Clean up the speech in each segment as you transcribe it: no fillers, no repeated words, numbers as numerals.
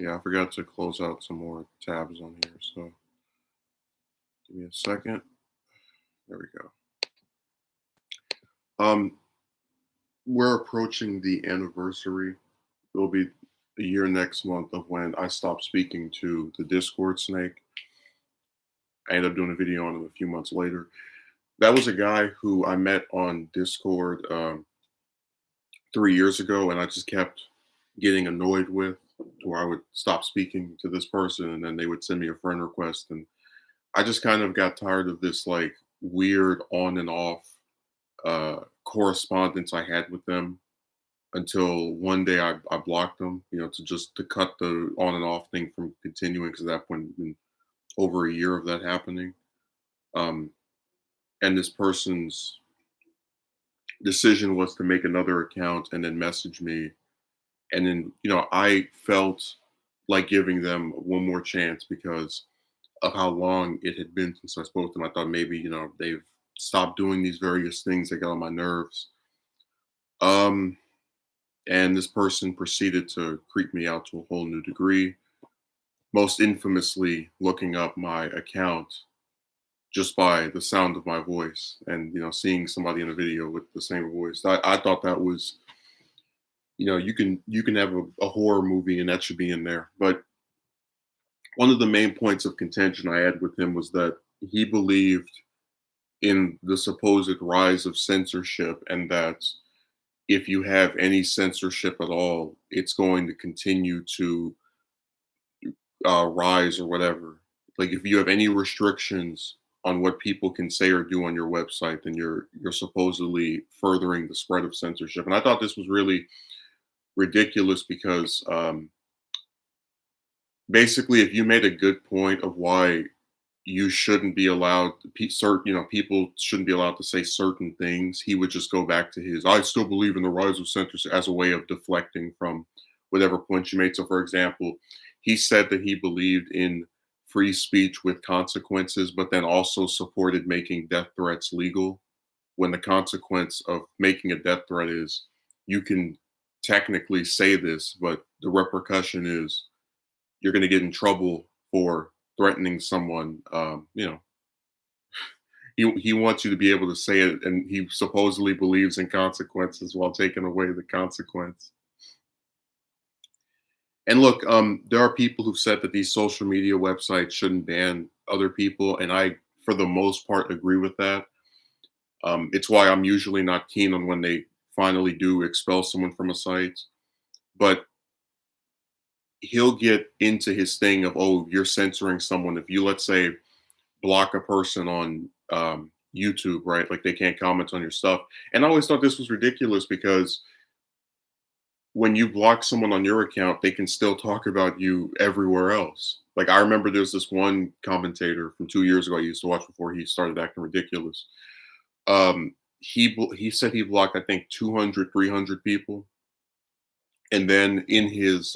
Yeah, I forgot to close out some more tabs on here, so give me a second. There we go. Um, we're approaching the anniversary. It'll be a year next month of when I stopped speaking to the Discord snake. I ended up doing a video on him a few months later. That was a guy who I met on Discord 3 years ago, and I just kept getting annoyed with, to where I would stop speaking to this person, and then they would send me a friend request, and I just kind of got tired of this like weird on and off correspondence I had with them until one day I blocked them, to cut the on and off thing from continuing because at that point it'd been over a year of that happening. Um, and this person's decision was to make another account and then message me. And then, I felt like giving them one more chance because of how long it had been since I spoke to them. I thought maybe, they've stopped doing these various things that got on my nerves. Um, and this person proceeded to creep me out to a whole new degree, most infamously looking up my account just by the sound of my voice and, seeing somebody in a video with the same voice. I thought that was, you can have a horror movie and that should be in there. But one of the main points of contention I had with him was that he believed in the supposed rise of censorship, and that if you have any censorship at all, it's going to continue to rise or whatever. Like if you have any restrictions on what people can say or do on your website, then you're supposedly furthering the spread of censorship. And I thought this was really ridiculous because basically, if you made a good point of why you shouldn't be allowed people shouldn't be allowed to say certain things, he would just go back to his I still believe in the rise of censorship as a way of deflecting from whatever point you made. So for example, he said that he believed in free speech with consequences, but then also supported making death threats legal, when the consequence of making a death threat is you can technically say this, but the repercussion is you're going to get in trouble for threatening someone. He wants you to be able to say it, and he supposedly believes in consequences while taking away the consequence. And look, there are people who've said that these social media websites shouldn't ban other people, and I, for the most part, agree with that. It's why I'm usually not keen on when they finally do expel someone from a site. But he'll get into his thing of, oh, you're censoring someone. If you, let's say, block a person on YouTube, right? Like they can't comment on your stuff. And I always thought this was ridiculous because when you block someone on your account, they can still talk about you everywhere else. Like I remember there's this one commentator from 2 years ago I used to watch before he started acting ridiculous. He said he blocked, I think, 200, 300 people. And then in his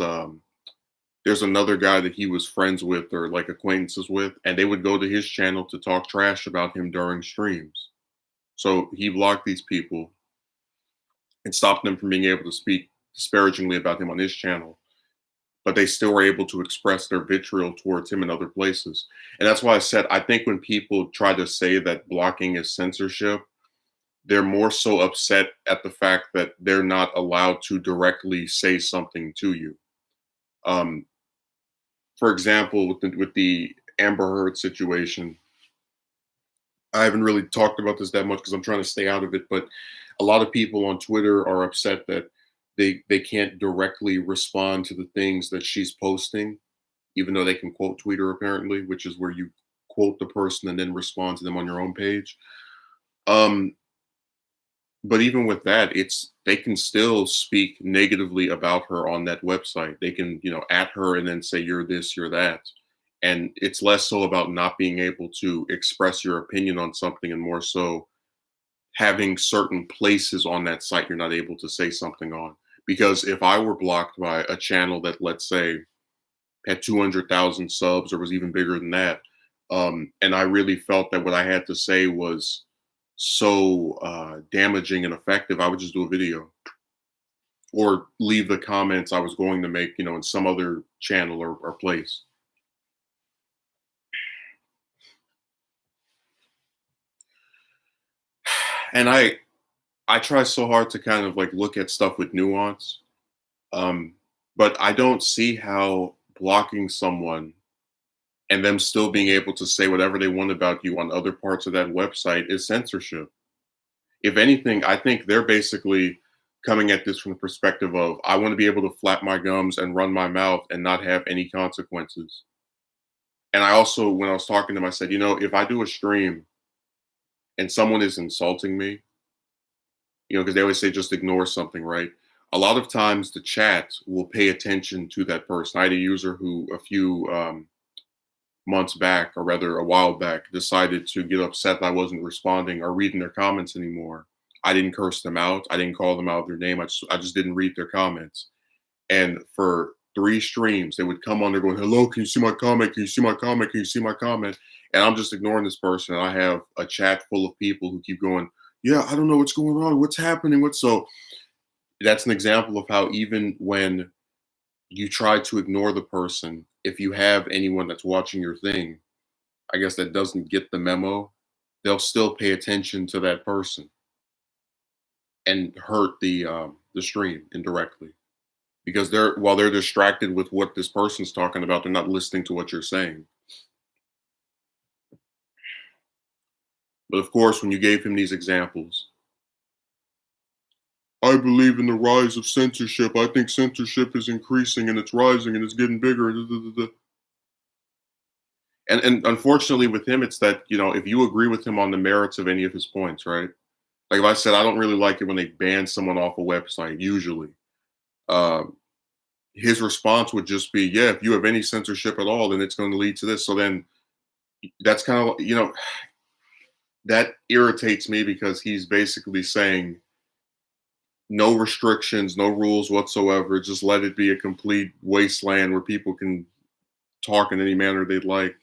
there's another guy that he was friends with or like acquaintances with, and they would go to his channel to talk trash about him during streams. So he blocked these people and stopped them from being able to speak disparagingly about him on his channel, but they still were able to express their vitriol towards him in other places. And that's why I said I think when people try to say that blocking is censorship, they're more so upset at the fact that they're not allowed to directly say something to you. Um, for example, with the Amber Heard situation, I haven't really talked about this that much because I'm trying to stay out of it. But a lot of people on Twitter are upset that they can't directly respond to the things that she's posting, even though they can quote tweet her apparently, which is where you quote the person and then respond to them on your own page. Um, but even with that, they can still speak negatively about her on that website. They can, at her and then say you're this, you're that. And it's less so about not being able to express your opinion on something and more so having certain places on that site you're not able to say something on. Because if I were blocked by a channel that, let's say, had 200,000 subs or was even bigger than that, and I really felt that what I had to say was so damaging and effective, I would just do a video. or leave the comments I was going to make, in some other channel or place. And I try so hard to kind of like look at stuff with nuance. Um, but I don't see how blocking someone and them still being able to say whatever they want about you on other parts of that website is censorship. If anything, I think they're basically coming at this from the perspective of I want to be able to flap my gums and run my mouth and not have any consequences. And I also, when I was talking to them, I said, if I do a stream and someone is insulting me, because they always say just ignore something, right? A lot of times the chat will pay attention to that person. I had a user who a few months back, or rather a while back, decided to get upset that I wasn't responding or reading their comments anymore. I didn't curse them out. I didn't call them out their name. I just didn't read their comments. And for 3 streams, they would come on there going, "Hello, can you see my comment? Can you see my comment? Can you see my comment?" And I'm just ignoring this person. And I have a chat full of people who keep going, "Yeah, I don't know what's going on. What's happening? What's so?" That's an example of how even when you try to ignore the person, if you have anyone that's watching your thing, I guess that doesn't get the memo, they'll still pay attention to that person and hurt the stream indirectly because while they're distracted with what this person's talking about, they're not listening to what you're saying. But of course, when you gave him these examples, I believe in the rise of censorship. I think censorship is increasing and it's rising and it's getting bigger. And unfortunately with him, it's that, if you agree with him on the merits of any of his points, right? Like if I said, I don't really like it when they ban someone off a website, usually. Um, his response would just be, yeah, if you have any censorship at all, then it's going to lead to this. So then that's kind of, that irritates me because he's basically saying no restrictions, no rules whatsoever. Just let it be a complete wasteland where people can talk in any manner they'd like.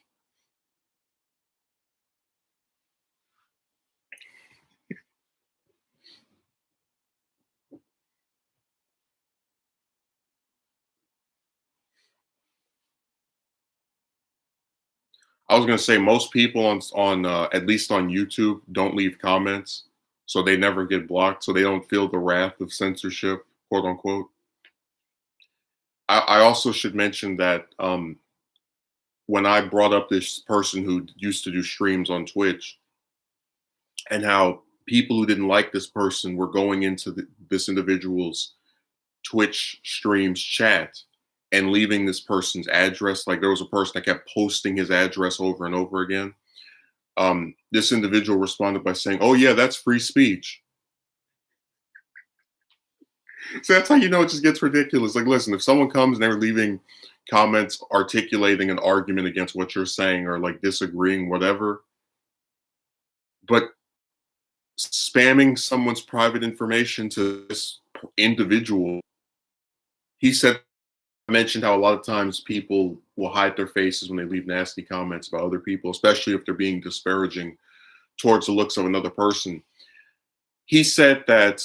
I was gonna say most people on at least on YouTube don't leave comments, so they never get blocked, so they don't feel the wrath of censorship, quote unquote. I also should mention that when I brought up this person who used to do streams on Twitch and how people who didn't like this person were going into this individual's Twitch streams chat and leaving this person's address. Like there was a person that kept posting his address over and over again. This individual responded by saying, "Oh yeah, that's free speech." So that's how you know it just gets ridiculous. Like, listen, if someone comes and they're leaving comments articulating an argument against what you're saying or like disagreeing, whatever, but spamming someone's private information to this individual, he said, mentioned how a lot of times people will hide their faces when they leave nasty comments about other people, especially if they're being disparaging towards the looks of another person. He said that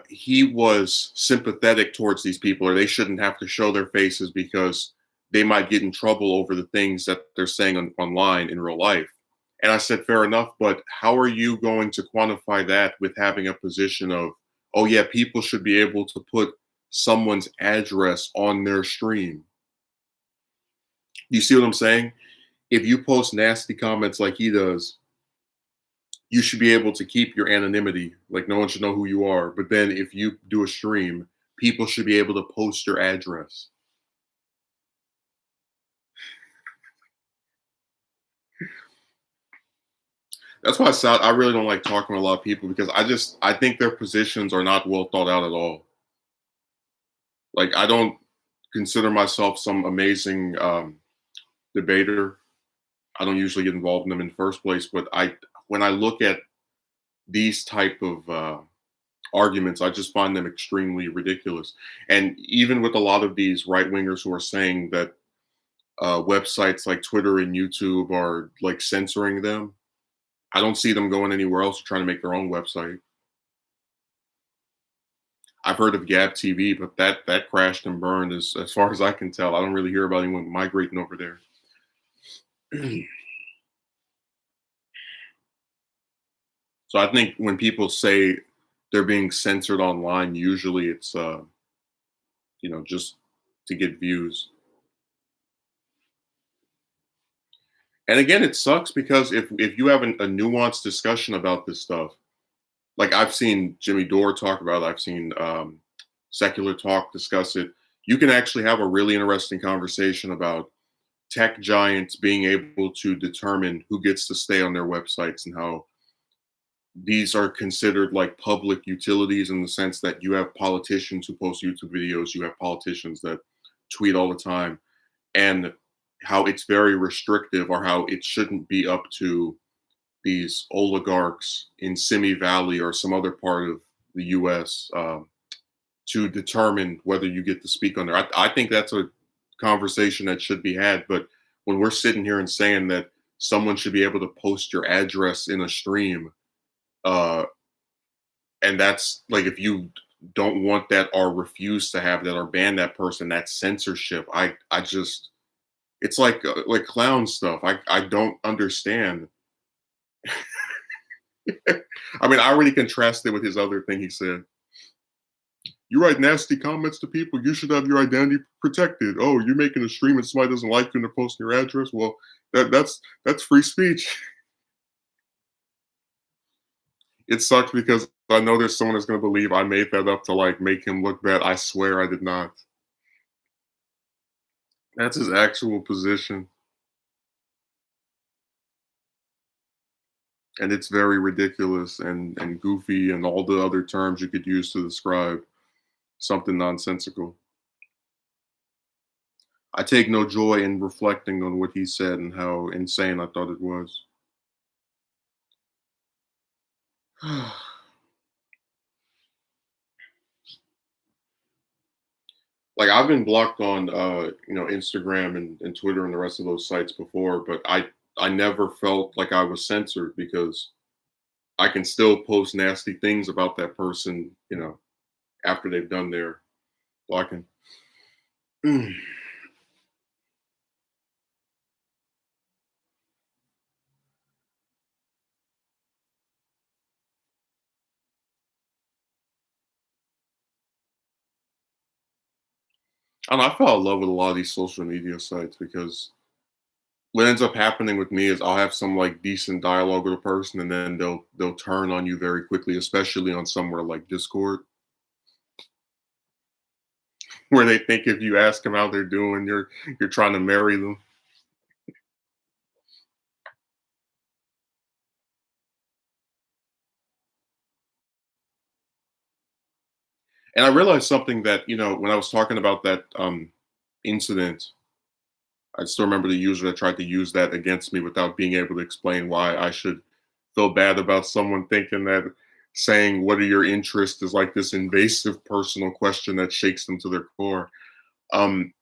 he was sympathetic towards these people, or they shouldn't have to show their faces because they might get in trouble over the things that they're saying online in real life. And I said, fair enough, but how are you going to quantify that with having a position of, oh yeah, people should be able to put someone's address on their stream? You see what I'm saying? If you post nasty comments like he does, you should be able to keep your anonymity. Like no one should know who you are. But then if you do a stream, people should be able to post your address. That's why I really don't like talking to a lot of people because I think their positions are not well thought out at all. Like I don't consider myself some amazing debater. I don't usually get involved in them in the first place, but when I look at these type of arguments, I just find them extremely ridiculous. And even with a lot of these right wingers who are saying that websites like Twitter and YouTube are like censoring them, I don't see them going anywhere else or trying to make their own website. I've heard of Gab TV, but that crashed and burned as far as I can tell. I don't really hear about anyone migrating over there. So I think when people say they're being censored online, usually it's just to get views. And again, it sucks because if you have a nuanced discussion about this stuff, like I've seen Jimmy Dore talk about it, I've seen Secular Talk discuss it. You can actually have a really interesting conversation about tech giants being able to determine who gets to stay on their websites and how these are considered like public utilities in the sense that you have politicians who post YouTube videos, you have politicians that tweet all the time, and how it's very restrictive or how it shouldn't be up to these oligarchs in Simi Valley or some other part of the US to determine whether you get to speak on there. I think that's a conversation that should be had. But when we're sitting here and saying that someone should be able to post your address in a stream, uh, and that's like if you don't want that or refuse to have that or ban that person, that's censorship. I just it's like clown stuff. I don't understand. I mean, I already contrasted with his other thing he said. You write nasty comments to people, you should have your identity protected. Oh, you're making a stream and somebody doesn't like you and they're posting your address. Well, that's free speech. It sucks because I know there's someone that's gonna believe I made that up to like make him look bad. I swear I did not. That's his actual position. And it's very ridiculous and goofy and all the other terms you could use to describe something nonsensical. I take no joy in reflecting on what he said and how insane I thought it was. Like I've been blocked on Instagram and Twitter and the rest of those sites before, but I never felt like I was censored because I can still post nasty things about that person, after they've done their blocking. And I fell in love with a lot of these social media sites because what ends up happening with me is I'll have some like decent dialogue with a person and then they'll turn on you very quickly, especially on somewhere like Discord, where they think if you ask them how they're doing, you're trying to marry them. And I realized something that, when I was talking about that incident, I still remember the user that tried to use that against me without being able to explain why I should feel bad about someone thinking that saying what are your interests is like this invasive personal question that shakes them to their core. Um,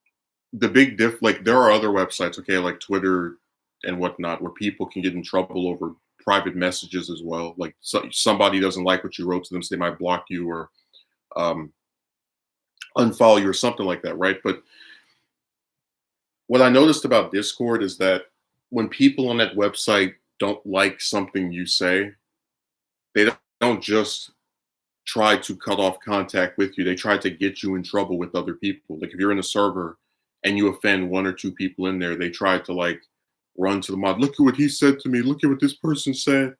the big like there are other websites, okay, like Twitter and whatnot, where people can get in trouble over private messages as well. Like somebody doesn't like what you wrote to them, so they might block you or um, unfollow you or something like that, right? But what I noticed about Discord is that when people on that website don't like something you say, they don't just try to cut off contact with you. They try to get you in trouble with other people. Like if you're in a server and you offend one or two people in there, they try to like run to the mod. Look at what he said to me. Look at what this person said.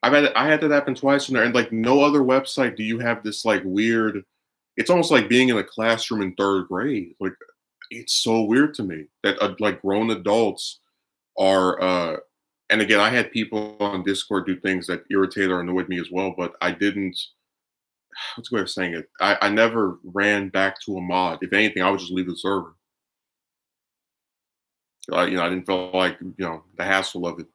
I had that happen twice in there, and like no other website do you have this like weird. It's almost like being in a classroom in third grade. Like it's so weird to me that like grown adults are. And again, I had people on Discord do things that irritated or annoyed me as well, but I didn't. What's the way of saying it? I never ran back to a mod. If anything, I would just leave the server. I didn't feel like the hassle of it.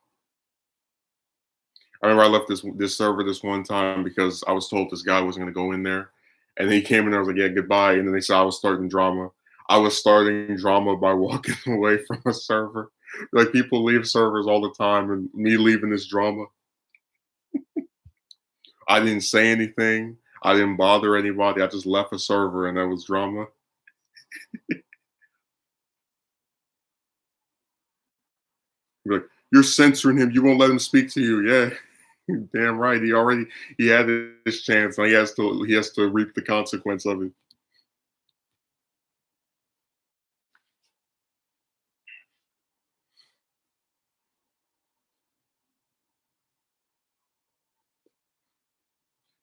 I remember I left this server this one time because I was told this guy wasn't going to go in there, and then he came in there. I was like, "Yeah, goodbye." And then they said I was starting drama. I was starting drama by walking away from a server. Like people leave servers all the time, and me leaving this drama. I didn't say anything. I didn't bother anybody. I just left a server and that was drama. You're like, you're censoring him. You won't let him speak to you. Yeah, damn right. He had his chance, and he has to reap the consequence of it.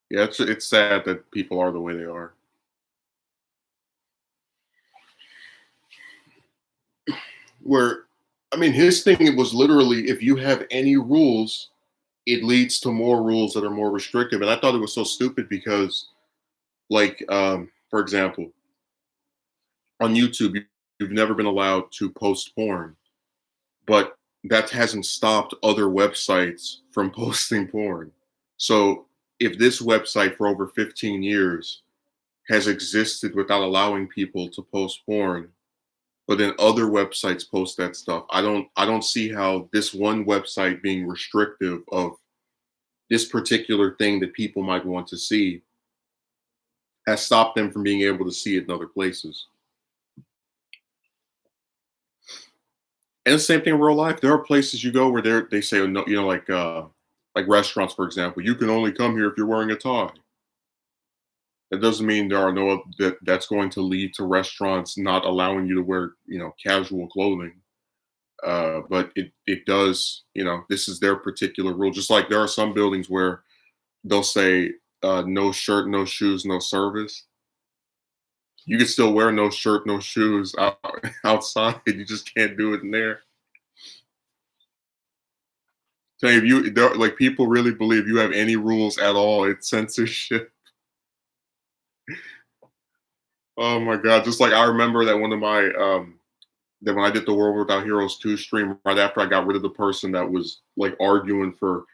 Yeah, it's sad that people are the way they are. Where, I mean, his thing it was literally if you have any rules, it leads to more rules that are more restrictive. And I thought it was so stupid because, like, for example, on YouTube, you've never been allowed to post porn, but that hasn't stopped other websites from posting porn. So if this website for over 15 years has existed without allowing people to post porn, but then other websites post that stuff, I don't see how this one website being restrictive of this particular thing that people might want to see has stopped them from being able to see it in other places. And the same thing in real life. There are places you go where they say, no, like restaurants, for example, you can only come here if you're wearing a tie. That doesn't mean there are no that's going to lead to restaurants not allowing you to wear, casual clothing. But it does, this is their particular rule. Just like there are some buildings where they'll say no shirt, no shoes, no service. You can still wear no shirt, no shoes outside. You just can't do it in there. Tell you, if like people really believe you have any rules at all, it's censorship. Oh my god! Just like I remember that one of my that when I did the World Without Heroes 2 stream, right after I got rid of the person that was like arguing for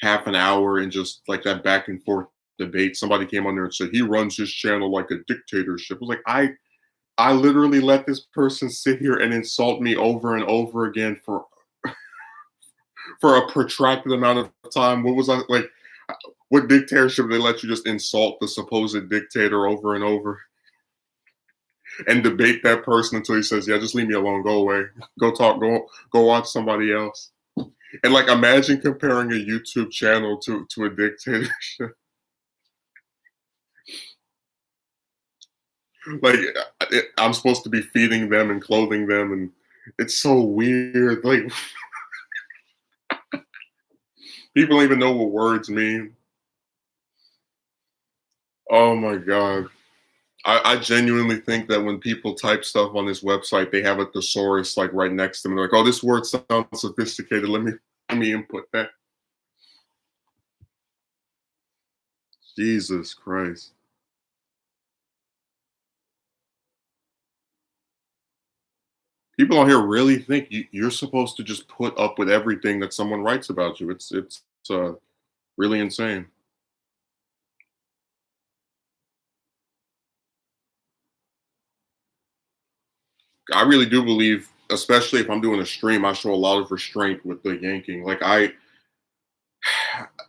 half an hour and just like that back and forth debate, somebody came on there and said he runs his channel like a dictatorship. I was like, I literally let this person sit here and insult me over and over again for a protracted amount of time. What was I like? What dictatorship they let you just insult the supposed dictator over and over and debate that person until he says, "Yeah, just leave me alone. Go away. Go talk. Go watch somebody else." And like, imagine comparing a YouTube channel to a dictatorship. Like, I'm supposed to be feeding them and clothing them, and it's so weird. Like, people don't even know what words mean. Oh my god. I genuinely think that when people type stuff on this website, they have a thesaurus like right next to them. They're like, "Oh, this word sounds sophisticated. Let me input that." Jesus Christ. People on here really think you're supposed to just put up with everything that someone writes about you. It's really insane. I really do believe, especially if I'm doing a stream, I show a lot of restraint with the yanking. Like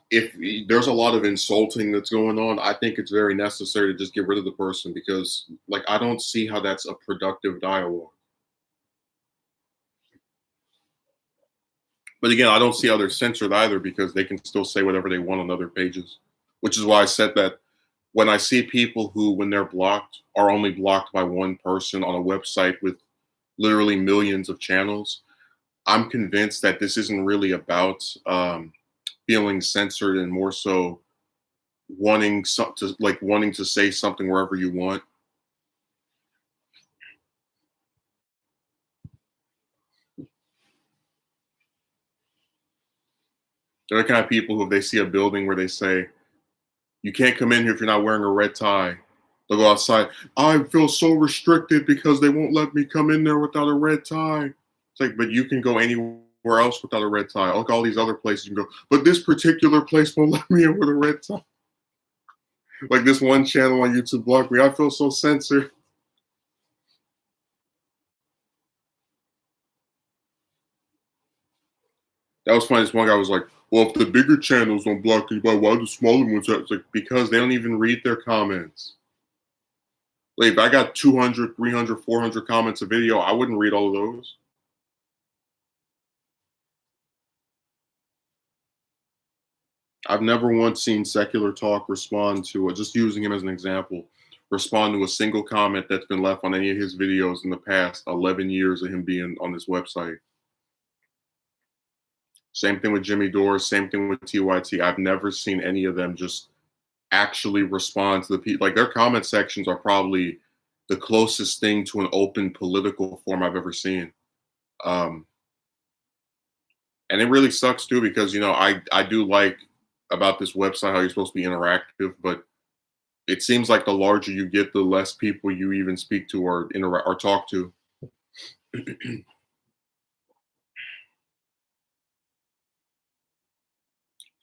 if there's a lot of insulting that's going on, I think it's very necessary to just get rid of the person because, like, I don't see how that's a productive dialogue. But again, I don't see how they're censored either because they can still say whatever they want on other pages, which is why I said that when I see people who, when they're blocked, are only blocked by one person on a website with literally millions of channels, I'm convinced that this isn't really about feeling censored and more so wanting to say something wherever you want. They're the kind of people who, if they see a building where they say you can't come in here if you're not wearing a red tie, they'll go outside. I feel so restricted because they won't let me come in there without a red tie. It's like, but you can go anywhere else without a red tie. Like all these other places you can go, but this particular place won't let me in with a red tie. Like this one channel on YouTube blocked me. I feel so censored. That was funny. This one guy was like, "Well, if the bigger channels don't block anybody, why do the smaller ones?" It's like because they don't even read their comments. Like if I got 200, 300, 400 comments a video, I wouldn't read all of those. I've never once seen Secular Talk respond to, just using him as an example, respond to a single comment that's been left on any of his videos in the past 11 years of him being on this website. Same thing with Jimmy Dore, same thing with TYT. I've never seen any of them just actually respond to the people. Like their comment sections are probably the closest thing to an open political forum I've ever seen. Um, and it really sucks too because I do like about this website how you're supposed to be interactive, but it seems like the larger you get, the less people you even speak to or interact or talk to.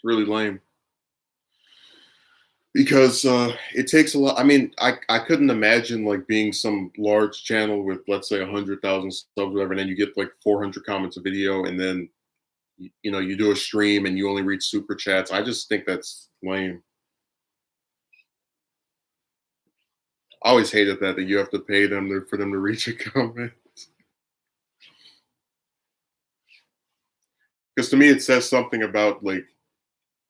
It's really lame because it takes a lot. I mean, I couldn't imagine like being some large channel with let's say 100,000 subs, whatever, and then you get like 400 comments a video, and then you do a stream and you only read super chats. I just think that's lame. I always hated that you have to pay them for them to read your comment. Because to me, it says something about like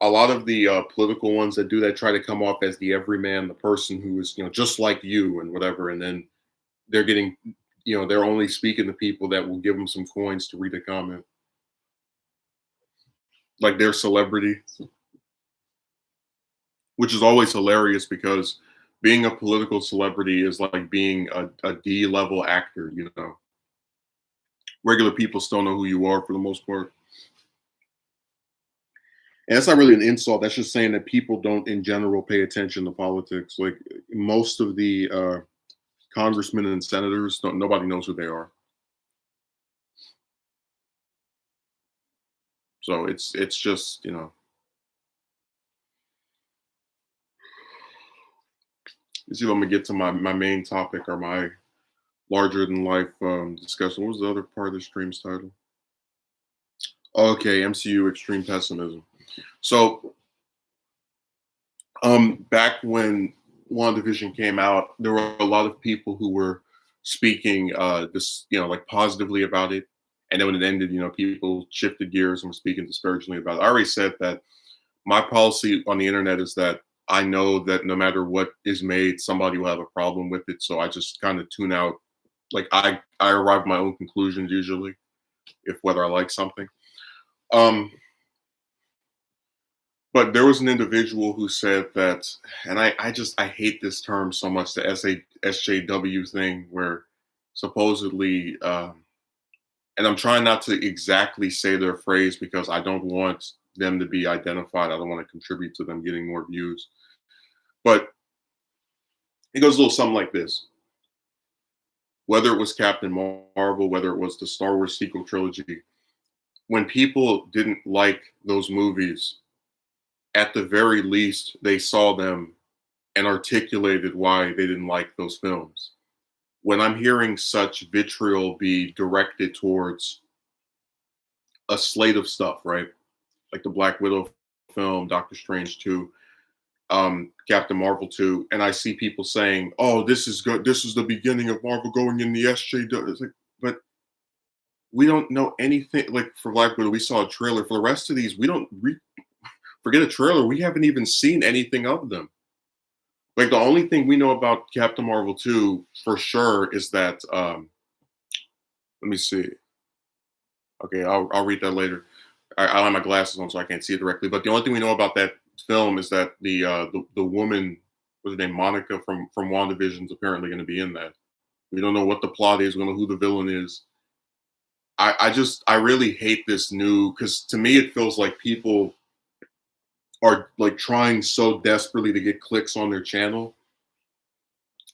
a lot of the political ones that do that try to come off as the everyman, the person who is just like you and whatever, and then they're getting they're only speaking to people that will give them some coins to read a comment, like they're celebrity, which is always hilarious because being a political celebrity is like being a D level actor. Regular people still know who you are for the most part. And that's not really an insult. That's just saying that people don't, in general, pay attention to politics. Like most of the congressmen and senators, nobody knows who they are. So it's just Let's see if I'm gonna get to my main topic or my larger than life discussion. What was the other part of the stream's title? Okay, MCU Extreme Pessimism. So back when WandaVision came out, there were a lot of people who were speaking this, like positively about it. And then when it ended, people shifted gears and were speaking disparagingly about it. I already said that my policy on the internet is that I know that no matter what is made, somebody will have a problem with it. So I just kind of tune out. Like I arrive at my own conclusions usually, if whether I like something. Um, But there was an individual who said that, and I hate this term so much, the SJW thing, where supposedly, and I'm trying not to exactly say their phrase because I don't want them to be identified. I don't want to contribute to them getting more views. But it goes a little something like this. Whether it was Captain Marvel, whether it was the Star Wars sequel trilogy, when people didn't like those movies, at the very least, they saw them and articulated why they didn't like those films. When I'm hearing such vitriol be directed towards a slate of stuff, right? Like the Black Widow film, Doctor Strange 2, Captain Marvel 2, and I see people saying, "Oh, this is good. This is the beginning of Marvel going in the SJW." It's like, but we don't know anything. Like for Black Widow, we saw a trailer. For the rest of these, we don't forget a trailer. We haven't even seen anything of them. Like the only thing we know about Captain Marvel 2 for sure is that let me see. Okay, I'll read that later. I have my glasses on so I can't see it directly. But the only thing we know about that film is that the woman, what's her name, Monica from WandaVision is apparently going to be in that. We don't know what the plot is. We don't know who the villain is. I really hate this new, because to me it feels like people are like trying so desperately to get clicks on their channel.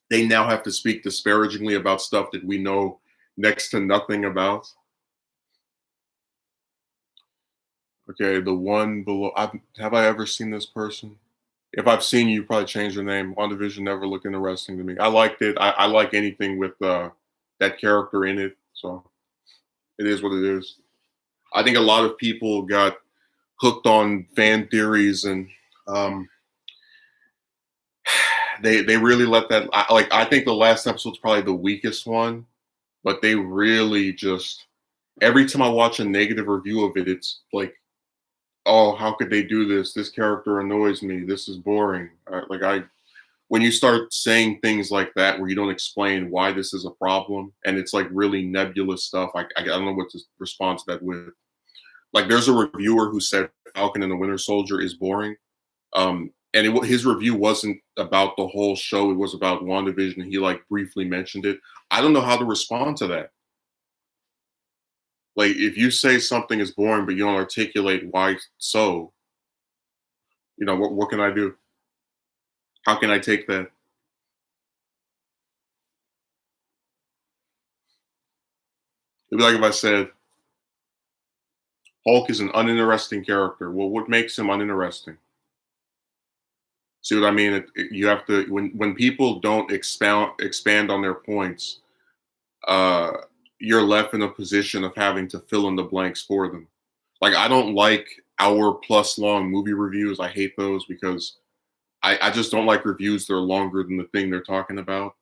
They now have to speak disparagingly about stuff that we know next to nothing about. Okay, the one below. Have I ever seen this person? If I've seen you, probably change your name. WandaVision never looked interesting to me. I liked it. I like anything with that character in it. So it is what it is. I think a lot of people got hooked on fan theories, and um, they really let that. I think the last episode's probably the weakest one, but they really just every time I watch a negative review of it, it's like, oh, how could they do this? This character annoys me. This is boring. When you start saying things like that, where you don't explain why this is a problem, and it's like really nebulous stuff, I don't know what to respond to that with. Like, there's a reviewer who said Falcon and the Winter Soldier is boring. And his review wasn't about the whole show. It was about WandaVision. He like briefly mentioned it. I don't know how to respond to that. Like, if you say something is boring, but you don't articulate why so, what can I do? How can I take that? It'd be like if I said Hulk is an uninteresting character. Well, what makes him uninteresting? See what I mean? You have to when people don't expand on their points, uh, you're left in a position of having to fill in the blanks for them. Like, I don't like hour plus long movie reviews. I hate those because I just don't like reviews that are longer than the thing they're talking about.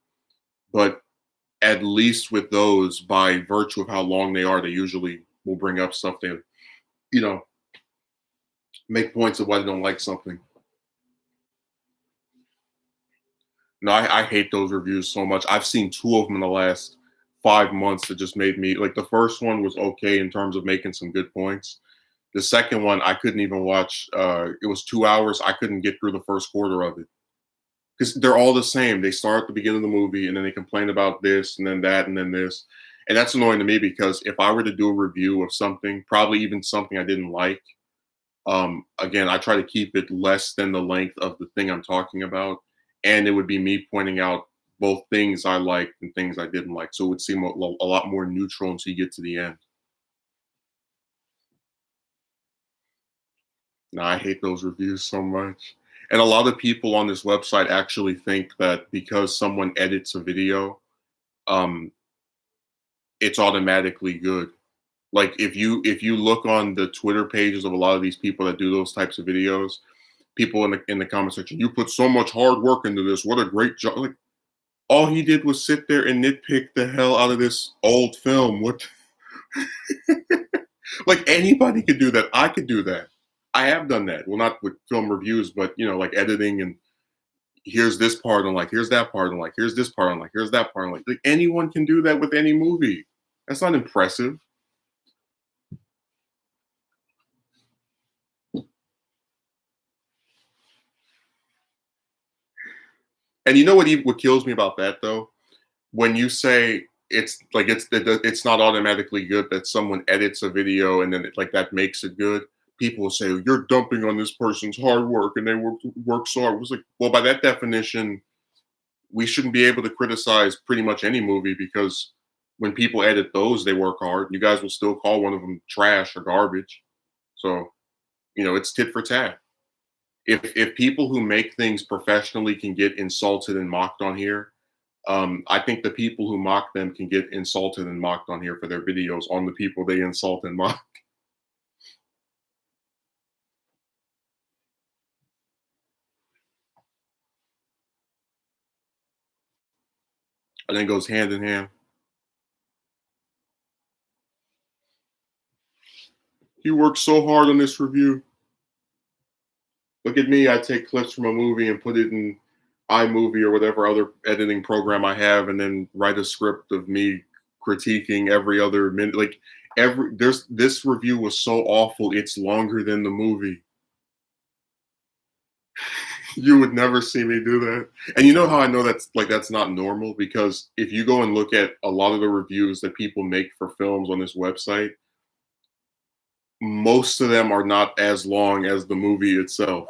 But at least with those, by virtue of how long they are, they usually will bring up stuff they, you know, make points of why they don't like something. No, I hate those reviews so much. I've seen two of them in the last 5 months that just made me like the first one was okay in terms of making some good points. The second one I couldn't even watch. It was 2 hours. I couldn't get through the first quarter of it because they're all the same. They start at the beginning of the movie and then they complain about this and then that and then this. And that's annoying to me because if I were to do a review of something, probably even something I didn't like, again, I try to keep it less than the length of the thing I'm talking about. And it would be me pointing out both things I liked and things I didn't like. So it would seem a lot more neutral until you get to the end. Now, I hate those reviews so much. And a lot of people on this website actually think that because someone edits a video, um, it's automatically good. Like, if you look on the Twitter pages of a lot of these people that do those types of videos, people in the comment section, you put so much hard work into this. What a great job! Like, all he did was sit there and nitpick the hell out of this old film. What? Like, anybody could do that. I could do that. I have done that. Well, not with film reviews, but like editing and here's this part I'm like, here's that part I'm like, here's this part I'm like, here's that part I'm like anyone can do that with any movie. That's not impressive. And you know what kills me about that though? When you say it's not automatically good that someone edits a video and then like that makes it good. People will say you're dumping on this person's hard work and they work so hard. It was like, well, by that definition, we shouldn't be able to criticize pretty much any movie because when people edit those, they work hard. You guys will still call one of them trash or garbage. So, it's tit for tat. If people who make things professionally can get insulted and mocked on here, I think the people who mock them can get insulted and mocked on here for their videos on the people they insult and mock. And then goes hand in hand. You worked so hard on this review. Look at me. I take clips from a movie and put it in iMovie or whatever other editing program I have, and then write a script of me critiquing every other minute. Like this review was so awful, it's longer than the movie. You would never see me do that. And you know how I know that's not normal? Because if you go and look at a lot of the reviews that people make for films on this website, most of them are not as long as the movie itself.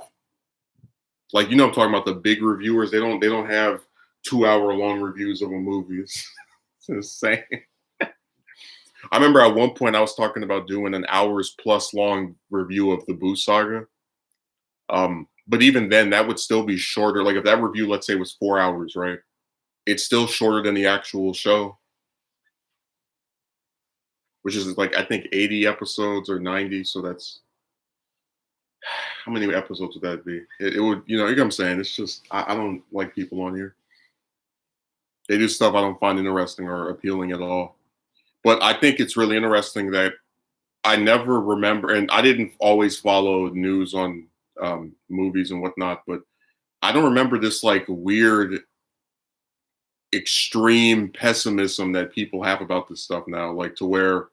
Like, I'm talking about the big reviewers. They don't have 2 hour long reviews of a movie. It's insane. I remember at one point I was talking about doing an hours plus long review of the Boo Saga. But even then, that would still be shorter. Like if that review, let's say, was 4 hours, right? It's still shorter than the actual show. which is like I think 80 episodes or 90. So that's how many episodes would that be? It would, you know what I'm saying? It's just I don't like people on here. They do stuff I don't find interesting or appealing at all. But I think it's really interesting that I never remember, and I didn't always follow news on movies and whatnot, but I don't remember this like weird, extreme pessimism that people have about this stuff now, like to where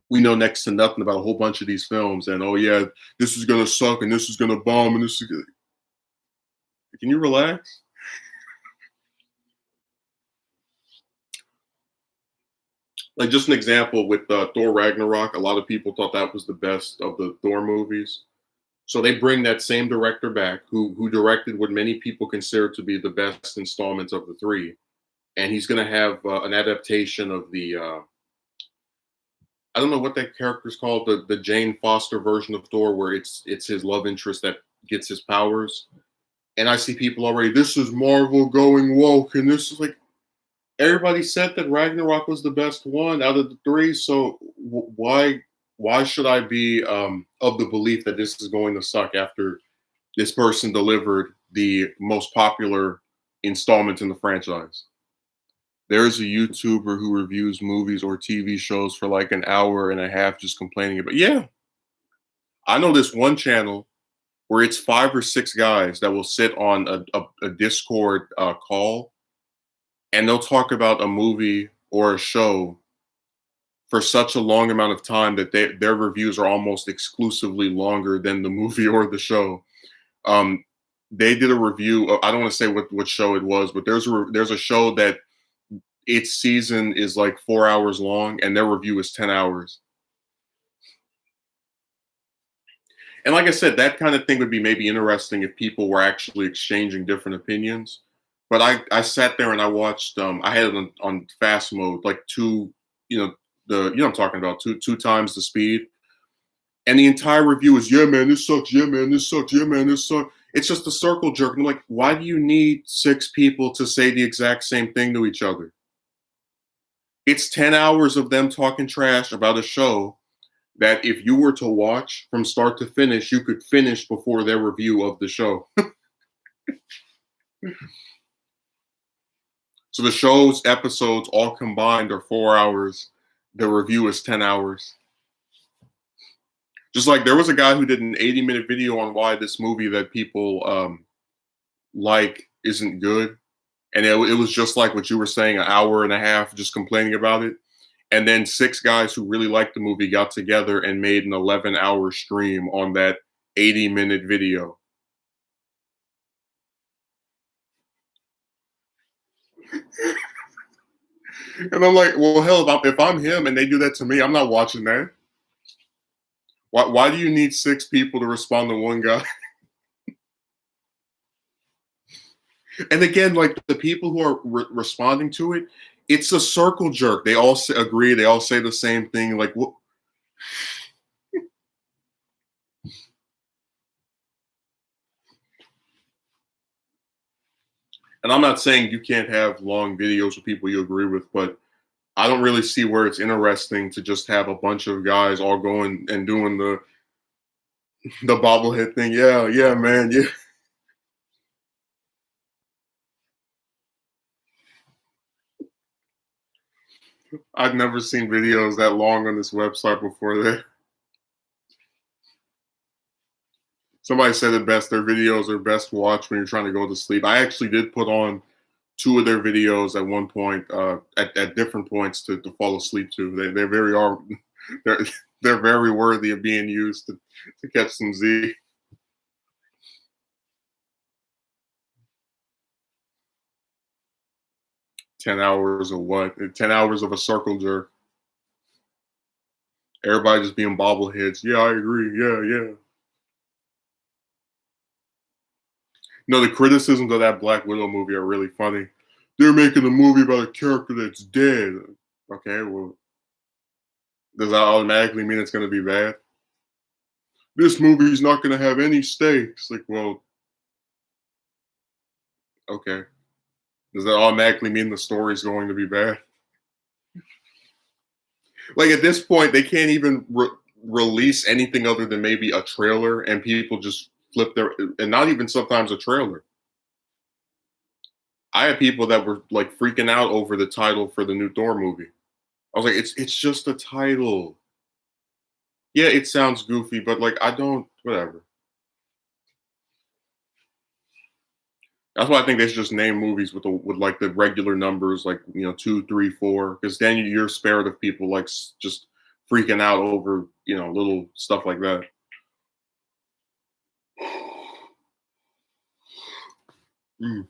we know next to nothing about a whole bunch of these films, and oh yeah, this is gonna suck, and this is gonna bomb, and this is. Can you relax? Like just an example with Thor Ragnarok, a lot of people thought that was the best of the Thor movies. So they bring that same director back, who directed what many people consider to be the best installments of the three, and he's going to have an adaptation of the I don't know what that character's called, the Jane Foster version of Thor, where it's his love interest that gets his powers. And I see people already. This is Marvel going woke, and this is like everybody said that Ragnarok was the best one out of the three. So why should I be of the belief that this is going to suck after this person delivered the most popular installment in the franchise? There's a YouTuber who reviews movies or TV shows for like an hour and a half just complaining about. Yeah, I know this one channel where it's 5 or 6 guys that will sit on a Discord call, and they'll talk about a movie or a show for such a long amount of time that their reviews are almost exclusively longer than the movie or the show. Um, they did a review. I don't want to say what show it was, but there's a show that its season is like 4 hours long, and their review is 10 hours. And like I said, that kind of thing would be maybe interesting if people were actually exchanging different opinions. But I sat there and I watched. I had it on fast mode, like you know, I'm talking about two times the speed, and the entire review is, yeah man, this sucks, yeah man, this sucks, yeah man, this sucks. It's just a circle jerk. And I'm like, why do you need 6 people to say the exact same thing to each other? It's 10 hours of them talking trash about a show that if you were to watch from start to finish, you could finish before their review of the show. So the show's episodes all combined are 4 hours. The review is 10 hours. Just like there was a guy who did an 80-minute video on why this movie that people like isn't good. And it was just like what you were saying, an hour and a half just complaining about it. And then 6 guys who really liked the movie got together and made an 11-hour stream on that 80-minute video. And I'm like, well, hell, if I'm him and they do that to me, I'm not watching that. Why do you need 6 people to respond to one guy? And again, like the people who are responding to it, it's a circle jerk. They all agree. They all say the same thing. Like, what? And I'm not saying you can't have long videos with people you agree with, but I don't really see where it's interesting to just have a bunch of guys all going and doing the bobblehead thing. Yeah, yeah, man, yeah. I've never seen videos that long on this website before that. Somebody said it best, their videos are best watched when you're trying to go to sleep. I actually did put on 2 of their videos at one point, at different points to fall asleep to. They're very are they're they're very worthy of being used to catch some Z. 10 hours of what? 10 hours of a circle jerk. Everybody just being bobbleheads. Yeah, I agree. Yeah, yeah. No, the criticisms of that Black Widow movie are really funny. They're making a movie about a character that's dead. Okay, well, does that automatically mean it's going to be bad? This movie's not going to have any stakes. Like, well, okay. Does that automatically mean the story's going to be bad? Like at this point, they can't even release anything other than maybe a trailer, and people just flip their, and not even sometimes a trailer. I had people that were like freaking out over the title for the new Thor movie. I was like, it's just a title. Yeah, it sounds goofy, but like I don't, whatever. That's why I think they should just name movies with with like the regular numbers, like 2, 3, 4, because then you're spared of people like just freaking out over little stuff like that. Mm.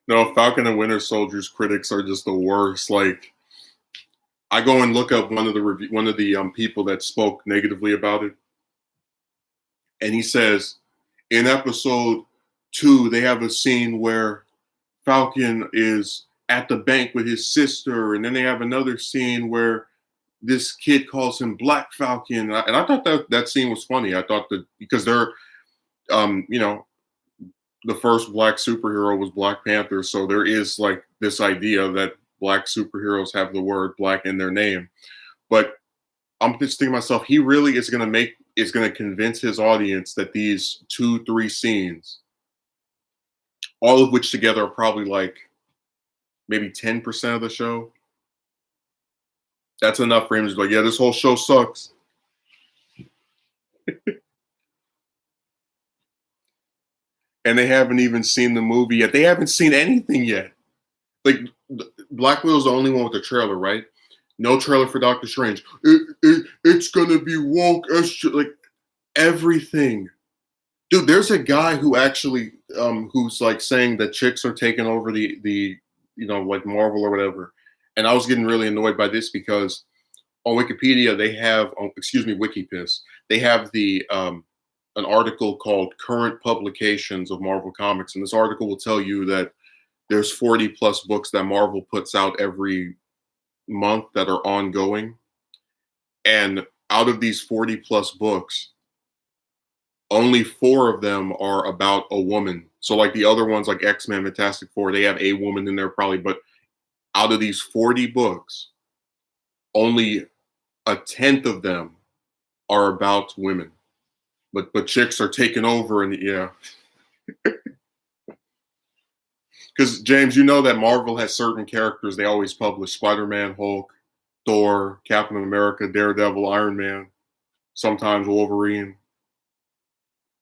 No, Falcon and Winter Soldier's critics are just the worst. Like I go and look up one of the people that spoke negatively about it, and he says in episode 2 they have a scene where Falcon is at the bank with his sister, and then they have another scene where this kid calls him Black Falcon, and I thought that scene was funny. I thought that because they're, you know, the first black superhero was Black Panther, so there is like this idea that black superheroes have the word black in their name. But I'm just thinking to myself, he really is going to convince his audience that these 2, 3 scenes, all of which together are probably like maybe 10% of the show. That's enough for him to be like, yeah, this whole show sucks. And they haven't even seen the movie yet. They haven't seen anything yet. Like Black Widow's the only one with the trailer, right? No trailer for Doctor Strange. It's gonna be woke as shit. Like everything. Dude, there's a guy who actually who's like saying that chicks are taking over the like Marvel or whatever. And I was getting really annoyed by this because on Wikipedia they have excuse me, WikiPiss, they have the an article called Current Publications of Marvel Comics, and this article will tell you that there's 40 plus books that Marvel puts out every month that are ongoing. And out of these 40 plus books, only 4 of them are about a woman. So like the other ones like X-Men, Fantastic Four, they have a woman in there probably, but out of these 40 books, only a tenth of them are about women. But chicks are taking over, and yeah. Because James, you know that Marvel has certain characters they always publish: Spider-Man, Hulk, Thor, Captain America, Daredevil, Iron Man, sometimes Wolverine.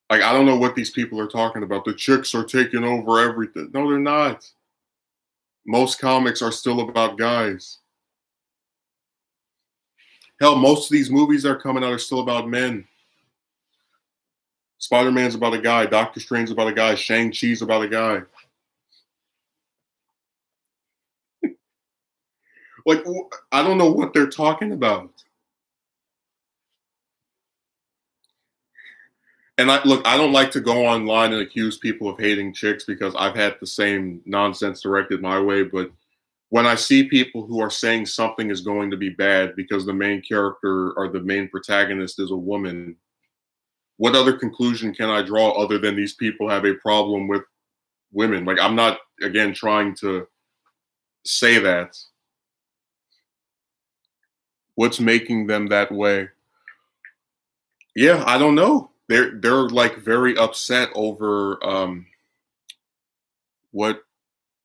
Like I don't know what these people are talking about. The chicks are taking over everything. No, they're not. Most comics are still about guys. Hell, most of these movies that are coming out are still about men. Spider-Man's about a guy. Doctor Strange's about a guy. Shang-Chi's about a guy. Like, I don't know what they're talking about. And I don't like to go online and accuse people of hating chicks because I've had the same nonsense directed my way. But when I see people who are saying something is going to be bad because the main character or the main protagonist is a woman, what other conclusion can I draw other than these people have a problem with women? Like, I'm not, again, trying to say that. What's making them that way? Yeah, I don't know. They're like very upset over what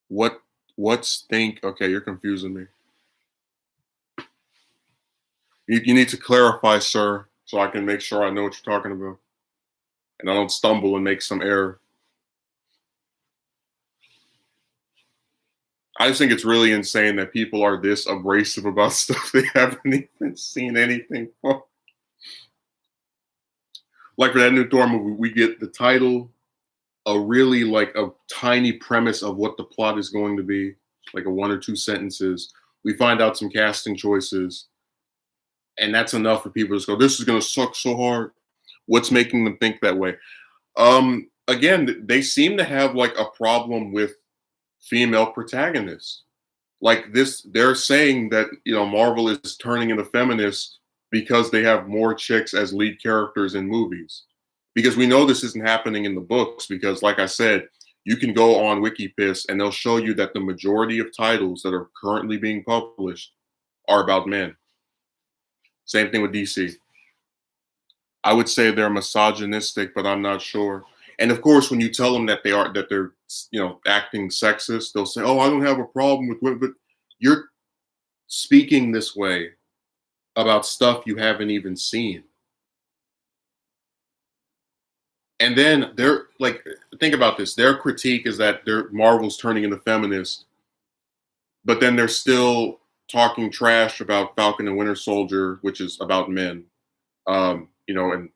what what's think. Okay, you're confusing me. You need to clarify, sir, so I can make sure I know what you're talking about, and I don't stumble and make some error. I just think it's really insane that people are this abrasive about stuff they haven't even seen anything for. Like for that new Thor movie, we get the title, a really like a tiny premise of what the plot is going to be, like a 1 or 2 sentences. We find out some casting choices, and that's enough for people to just go, "This is gonna suck so hard." What's making them think that way? Again, they seem to have like a problem with female protagonists. Like this, they're saying that Marvel is turning into feminist because they have more chicks as lead characters in movies. Because we know this isn't happening in the books. Because, like I said, You can go on WikiPiss and they'll show you that the majority of titles that are currently being published are about men. Same thing with DC. I would say they're misogynistic, but I'm not sure. And of course, when you tell them that they're acting sexist, they'll say, "Oh, I don't have a problem with women," but you're speaking this way about stuff you haven't even seen. And then they're like, think about this. Their critique is that Marvel's turning into feminist, but then they're still talking trash about Falcon and Winter Soldier, which is about men. And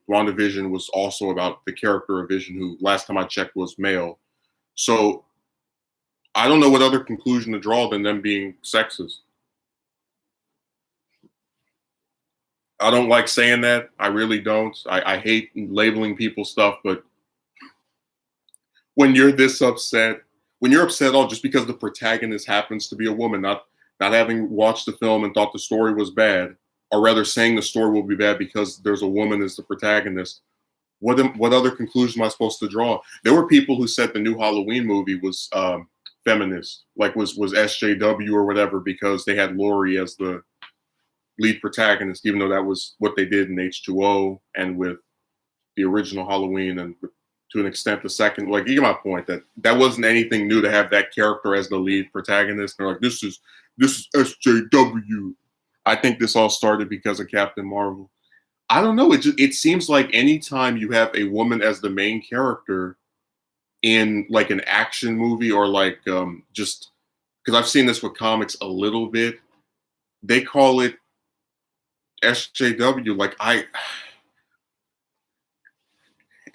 WandaVision was also about the character of Vision, who last time I checked was male. So I don't know what other conclusion to draw than them being sexist. I don't like saying that. I really don't. I hate labeling people stuff, but when you're this upset, when you're upset all just because the protagonist happens to be a woman, not having watched the film and thought the story was bad, or rather saying the story will be bad because there's a woman as the protagonist. What other conclusion am I supposed to draw? There were people who said the new Halloween movie was feminist, like was SJW or whatever, because they had Laurie as the lead protagonist, even though that was what they did in H2O and with the original Halloween and to an extent the second. Like, you get my point that wasn't anything new to have that character as the lead protagonist. They're like, this is SJW. I think this all started because of Captain Marvel. I don't know. It seems like anytime you have a woman as the main character in like an action movie or like just because I've seen this with comics a little bit, they call it SJW.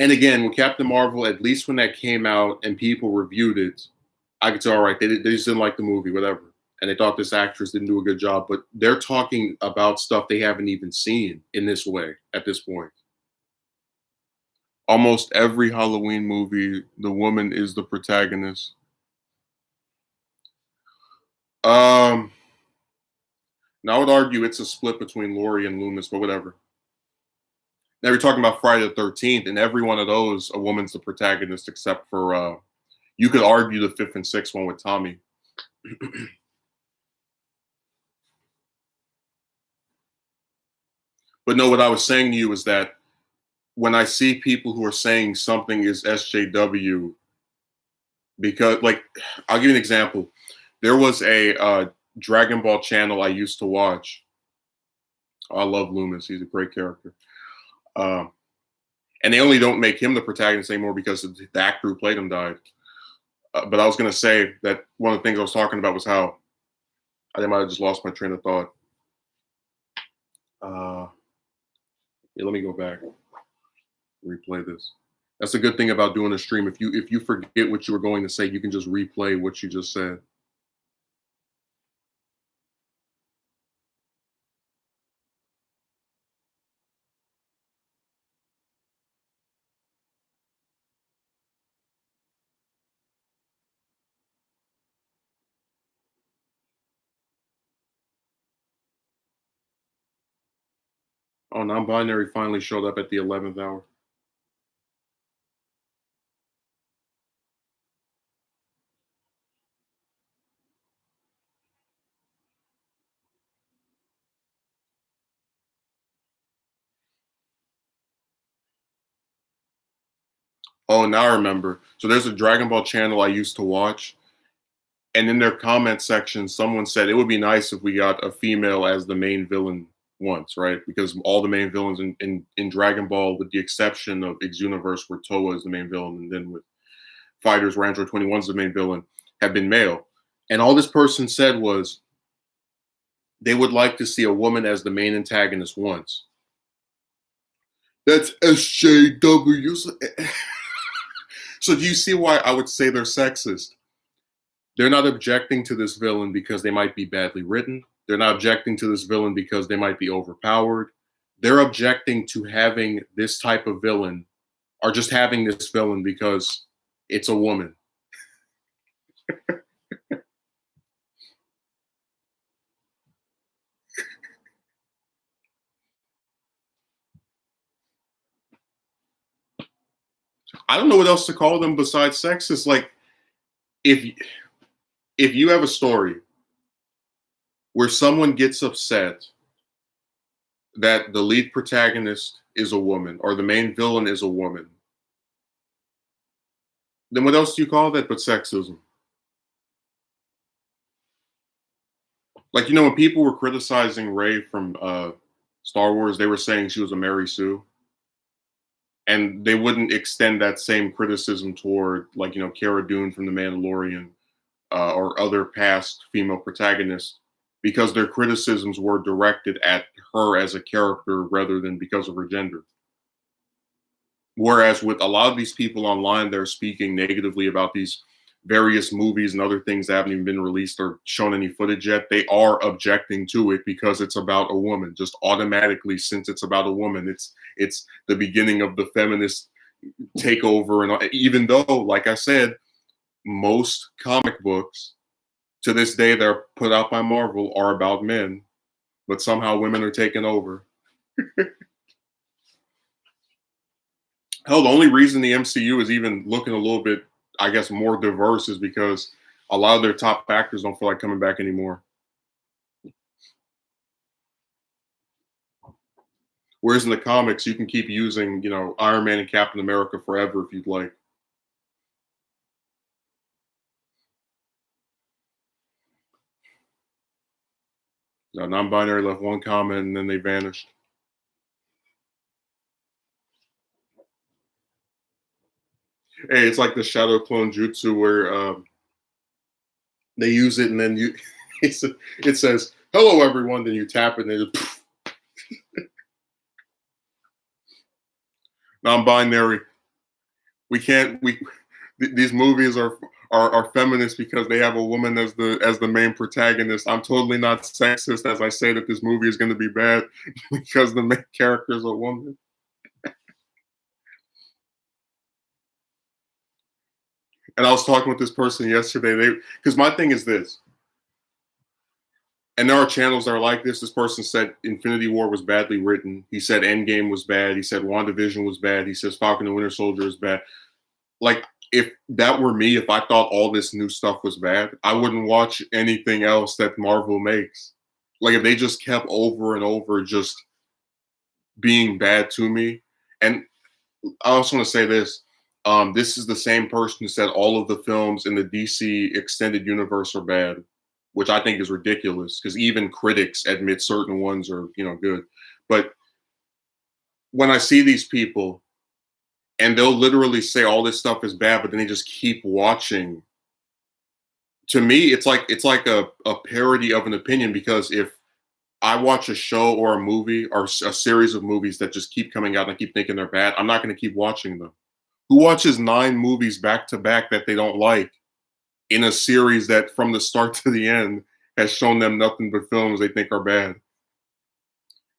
And again, with Captain Marvel, at least when that came out and people reviewed it, I could say, all right, they just didn't like the movie, whatever. And they thought this actress didn't do a good job. But they're talking about stuff they haven't even seen in this way at this point. Almost every Halloween movie, the woman is the protagonist. Now I would argue it's a split between Laurie and Loomis, but whatever. Now we're talking about Friday the 13th, and every one of those, a woman's the protagonist, except for you could argue the fifth and sixth one with Tommy. But no, what I was saying to you is that when I see people who are saying something is SJW, because, like, I'll give you an example. There was a Dragon Ball channel I used to watch. I love Loomis. He's a great character. And they only don't make him the protagonist anymore because the actor who played him died. But I was going to say that one of the things I was talking about was how I might have just lost my train of thought. Yeah, let me go back, replay this. That's a good thing about doing a stream. If you forget what you were going to say, you can just replay what you just said. Oh, non-binary finally showed up at the 11th hour. Oh, now I remember. So there's a Dragon Ball channel I used to watch, and in their comment section, someone said it would be nice if we got a female as the main villain once, right? Because all the main villains in Dragon Ball, with the exception of X Universe, where Toa is the main villain, and then with Fighters, where Android 21 is the main villain, have been male. And all this person said was they would like to see a woman as the main antagonist once. That's SJW. So do you see why I would say they're sexist? They're not objecting to this villain because they might be badly written. They're not objecting to this villain because they might be overpowered. They're objecting to having this type of villain or just having this villain because it's a woman. I don't know what else to call them besides sexist. Like, if if you have a story where someone gets upset that the lead protagonist is a woman or the main villain is a woman, then what else do you call that but sexism? Like, when people were criticizing Rey from Star Wars, they were saying she was a Mary Sue, and they wouldn't extend that same criticism toward, like, Cara Dune from The Mandalorian, or other past female protagonists, because their criticisms were directed at her as a character rather than because of her gender. Whereas with a lot of these people online, they're speaking negatively about these various movies and other things that haven't even been released or shown any footage yet. They are objecting to it because it's about a woman. Just automatically, since it's about a woman, it's the beginning of the feminist takeover. And even though, like I said, most comic books to this day that are put out by Marvel are about men, but somehow women are taking over. Hell, the only reason the MCU is even looking a little bit, I guess, more diverse is because a lot of their top actors don't feel like coming back anymore. Whereas in the comics, you can keep using, Iron Man and Captain America forever if you'd like. Non-binary left one comment and then they vanished. Hey, it's like the shadow clone jutsu where they use it and then it says hello everyone, then you tap it and it just non-binary. These movies are feminist because they have a woman as the main protagonist. I'm totally not sexist as I say that this movie is going to be bad because the main character is a woman. And I was talking with this person yesterday. Because my thing is this, and there are channels that are like this. This person said Infinity War was badly written. He said Endgame was bad. He said WandaVision was bad. He says Falcon and Winter Soldier is bad. Like, if that were me, if I thought all this new stuff was bad, I wouldn't watch anything else that Marvel makes. Like, if they just kept over and over just being bad to me. And I also want to say this. This is the same person who said all of the films in the DC extended universe are bad, which I think is ridiculous because even critics admit certain ones are, good. But when I see these people and they'll literally say all this stuff is bad, but then they just keep watching. To me, it's like a parody of an opinion, because if I watch a show or a movie or a series of movies that just keep coming out and I keep thinking they're bad, I'm not going to keep watching them. Who watches 9 movies back to back that they don't like in a series that from the start to the end has shown them nothing but films they think are bad?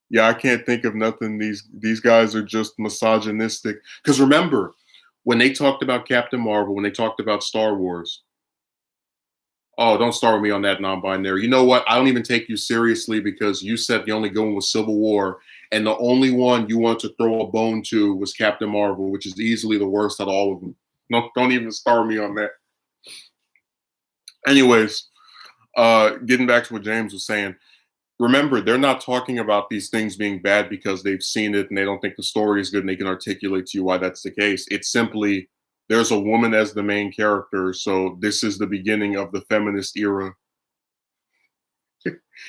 Yeah, I can't think of nothing. These guys are just misogynistic. Because remember, when they talked about Captain Marvel, when they talked about Star Wars, oh, don't start with me on that non-binary. You know what? I don't even take you seriously because you said the only good one was Civil War, and the only one you want to throw a bone to was Captain Marvel, which is easily the worst out of all of them. No, don't even start me on that. Anyways, getting back to what James was saying, remember, they're not talking about these things being bad because they've seen it and they don't think the story is good and they can articulate to you why that's the case. It's simply there's a woman as the main character, so this is the beginning of the feminist era.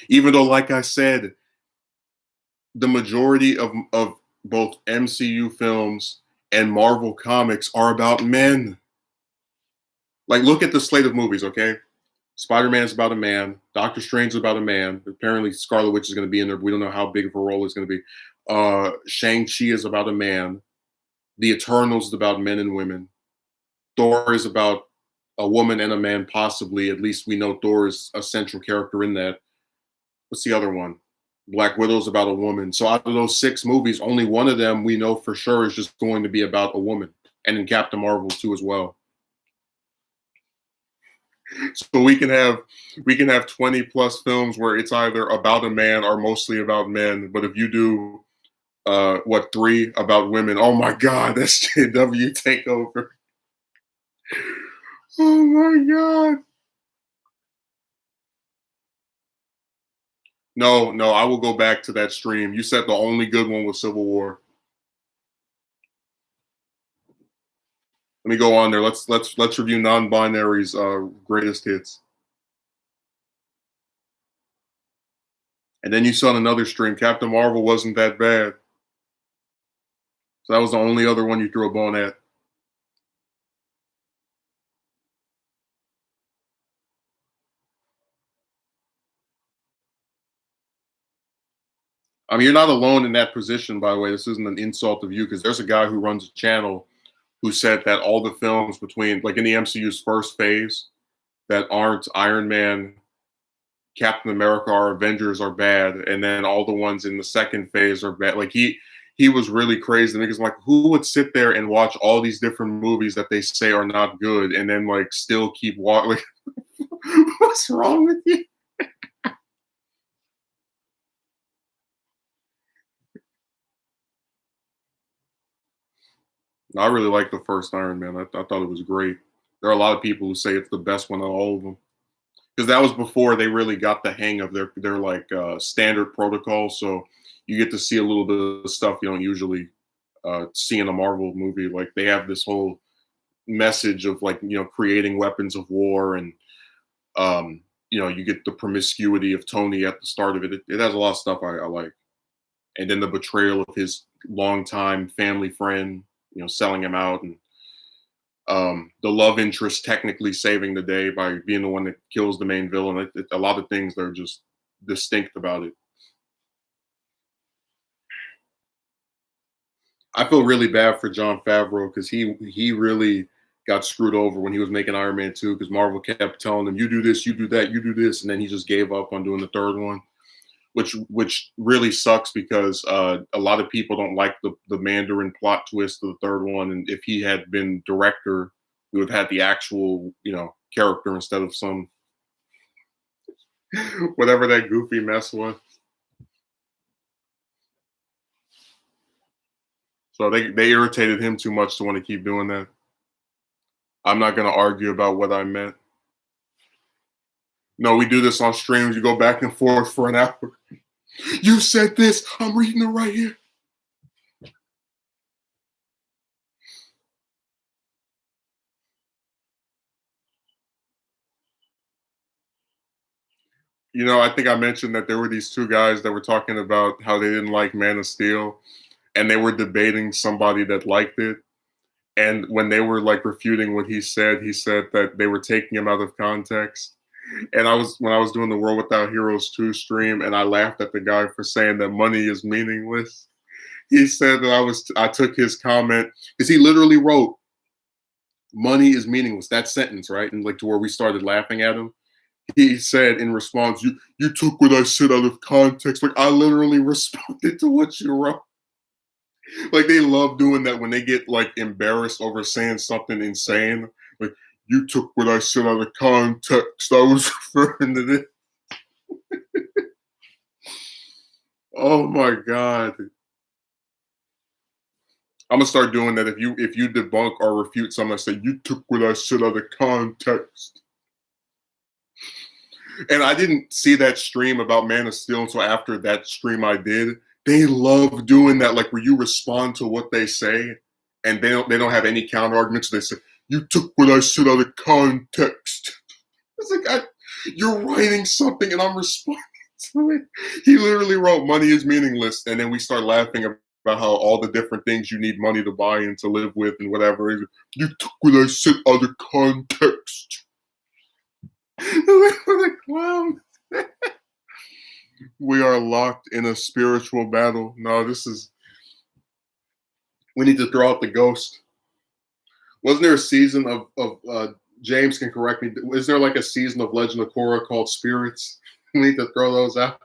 Even though, like I said, the majority of both MCU films and Marvel comics are about men. Like, look at the slate of movies, okay? Spider-Man's about a man. Doctor Strange is about a man. Apparently, Scarlet Witch is going to be in there. But we don't know how big of a role it's going to be. Shang-Chi is about a man. The Eternals is about men and women. Thor is about a woman and a man, possibly. At least we know Thor is a central character in that. What's the other one? Black Widow's about a woman. So out of those 6 movies, only one of them we know for sure is just going to be about a woman. And in Captain Marvel too as well. So we can have 20 plus films where it's either about a man or mostly about men. But if you do 3 about women, oh my God, that's JW takeover. Oh my god. No, no, I will go back to that stream. You said the only good one was Civil War. Let me go on there. Let's review non-binary's greatest hits. And then you saw another stream. Captain Marvel wasn't that bad. So that was the only other one you threw a bone at. I mean, you're not alone in that position, by the way. This isn't an insult of you, because there's a guy who runs a channel who said that all the films between, like in the MCU's first phase, that aren't Iron Man, Captain America, or Avengers are bad, and then all the ones in the second phase are bad. Like he was really crazy. Because like, who would sit there and watch all these different movies that they say are not good, and then like still keep watching? Like, what's wrong with you? I really like the first Iron Man. I thought it was great. There are a lot of people who say it's the best one of all of them, because that was before they really got the hang of their like standard protocol. So you get to see a little bit of stuff you don't usually see in a Marvel movie. Like they have this whole message of like, creating weapons of war, and you get the promiscuity of Tony at the start of it. It has a lot of stuff I like, and then the betrayal of his longtime family friend, selling him out, and the love interest technically saving the day by being the one that kills the main villain. A lot of things that are just distinct about it. I feel really bad for Jon Favreau, because he really got screwed over when he was making Iron Man 2, because Marvel kept telling him, you do this, you do that, you do this, and then he just gave up on doing the third one, which really sucks, because a lot of people don't like the Mandarin plot twist of the third one, and if he had been director, we would have had the actual character instead of some whatever that goofy mess was. So they irritated him too much to want to keep doing that. I'm not going to argue about what I meant. No, we do this on streams. You go back and forth for an hour. You said this. I'm reading it right here. I think I mentioned that there were these two guys that were talking about how they didn't like Man of Steel, and they were debating somebody that liked it. And when they were like refuting what he said that they were taking him out of context. And when I was doing the World Without Heroes 2 stream, and I laughed at the guy for saying that money is meaningless. He said that I took his comment, because he literally wrote, money is meaningless, that sentence, right? And like, to where we started laughing at him. He said in response, you took what I said out of context. Like, I literally responded to what you wrote. Like, they love doing that when they get like embarrassed over saying something insane. Like, you took what I said out of context. I was referring to this. Oh my god. I'm gonna start doing that. If you debunk or refute something, I say, you took what I said out of context. And I didn't see that stream about Man of Steel until after that stream I did. They love doing that, like where you respond to what they say, and they don't have any counter arguments. They say, you took what I said out of context. It's like, you're writing something and I'm responding to it. He literally wrote, money is meaningless, and then we start laughing about how all the different things you need money to buy and to live with and whatever. You took what I said out of context. Like, clown. We are locked in a spiritual battle. No, we need to throw out the ghost. Wasn't there a season of James can correct me, is there like a season of Legend of Korra called Spirits? We need to throw those out.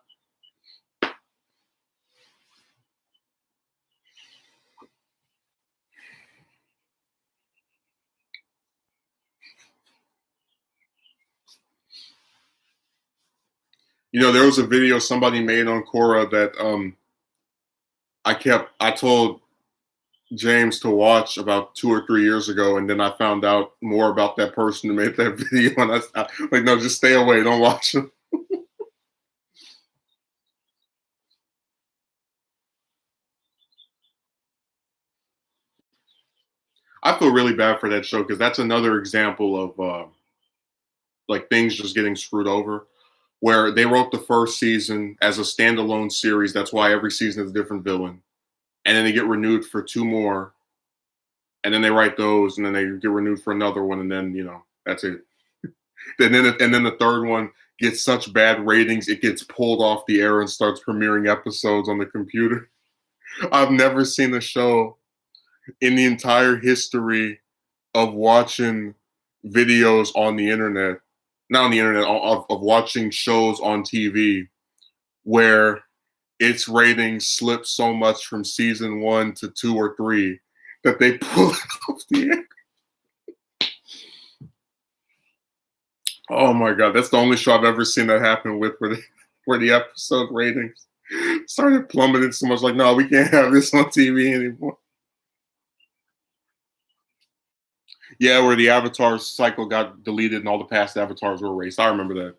There was a video somebody made on Korra that I told James to watch about 2 or 3 years ago, and then I found out more about that person who made that video, and like, no, just stay away, don't watch it. I feel really bad for that show because that's another example of like things just getting screwed over. Where they wrote the first season as a standalone series, that's why every season is a different villain, and then they get renewed for two more, and then they write those, and then they get renewed for another one, and then that's it. And then the third one gets such bad ratings, it gets pulled off the air and starts premiering episodes on the computer. I've never seen a show in the entire history of watching videos on the internet, not on the internet, of watching shows on TV where its ratings slipped so much from season 1 to 2 or 3 that they pull it off the air. Oh my god, that's the only show I've ever seen that happen with where the episode ratings started plummeting so much. Like, no, we can't have this on TV anymore. Yeah, where the Avatar cycle got deleted and all the past avatars were erased. I remember that.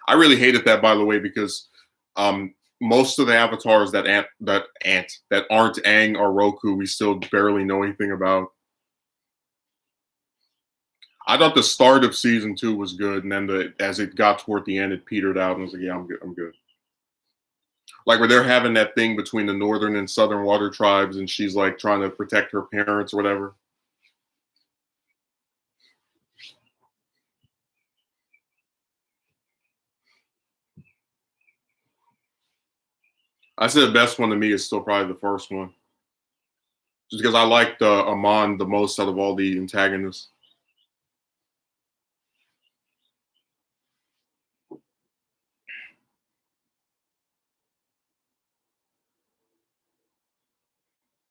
I really hated that, by the way, because most of the avatars that aren't Aang or Roku, we still barely know anything about. I thought the start of season 2 was good, and then as it got toward the end, it petered out, and I was like, yeah, I'm good. I'm good. Like where they're having that thing between the northern and southern water tribes, and she's like trying to protect her parents or whatever. I said the best one to me is still probably the first one, just because I liked Amon the most out of all the antagonists.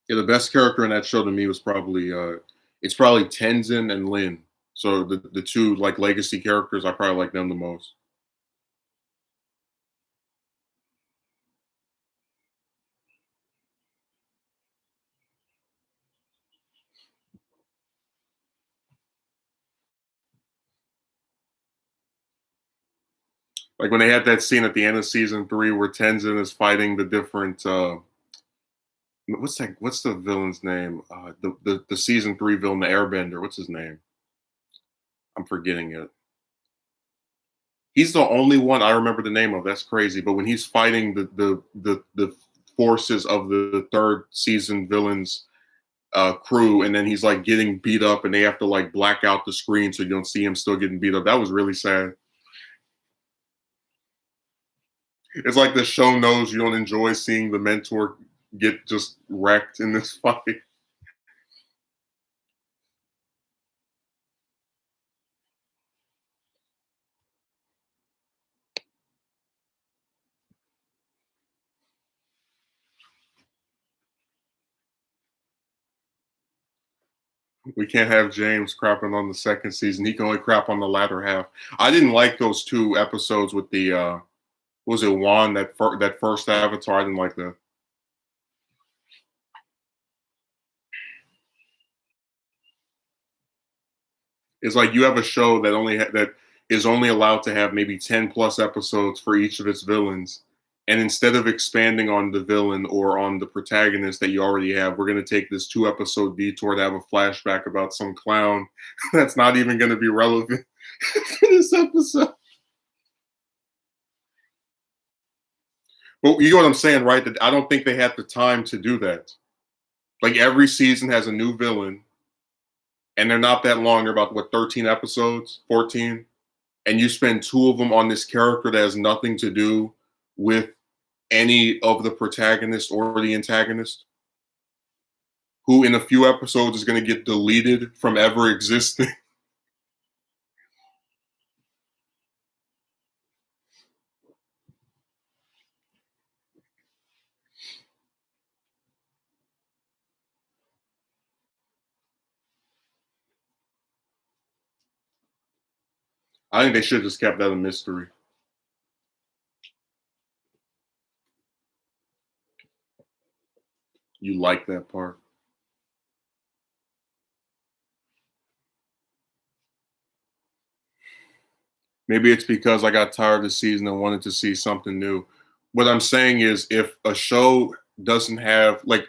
Yeah, the best character in that show to me was probably it's probably Tenzin and Lin. So the two like legacy characters, I probably like them the most. Like when they had that scene at the end of season 3 where Tenzin is fighting the different what's the villain's name? The season 3 villain, the Airbender. What's his name? I'm forgetting it. He's the only one I remember the name of. That's crazy. But when he's fighting the forces of the third season villains crew, and then he's like getting beat up, and they have to like black out the screen so you don't see him still getting beat up. That was really sad. It's like the show knows you don't enjoy seeing the mentor get just wrecked in this fight. We can't have James crapping on the second season. He can only crap on the latter half. I didn't like those two episodes with the was it Juan that first Avatar? I didn't like that. It's like you have a show that that is only allowed to have maybe 10+ episodes for each of its villains. And instead of expanding on the villain or on the protagonist that you already have, we're going to take this 2 episode detour to have a flashback about some clown that's not even going to be relevant for this episode. But you know what I'm saying, right? That I don't think they had the time to do that. Like every season has a new villain, and they're not that long. They're about what 13 episodes, 14, and you spend 2 of them on this character that has nothing to do with any of the protagonist or the antagonist, who in a few episodes is going to get deleted from ever existing. I think they should have just kept that a mystery. You like that part. Maybe it's because I got tired of the season and wanted to see something new. What I'm saying is, if a show doesn't have like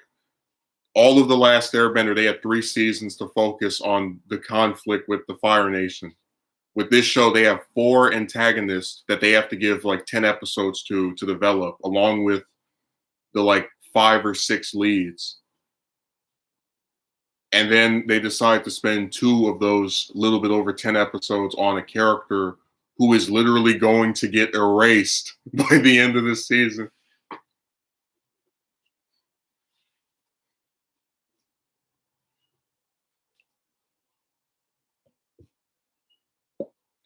all of the Last Airbender, they had 3 seasons to focus on the conflict with the Fire Nation. With this show, they have 4 antagonists that they have to give like 10 episodes to develop, along with the like 5 or 6 leads. And then they decide to spend 2 of those little bit over 10 episodes on a character who is literally going to get erased by the end of the season.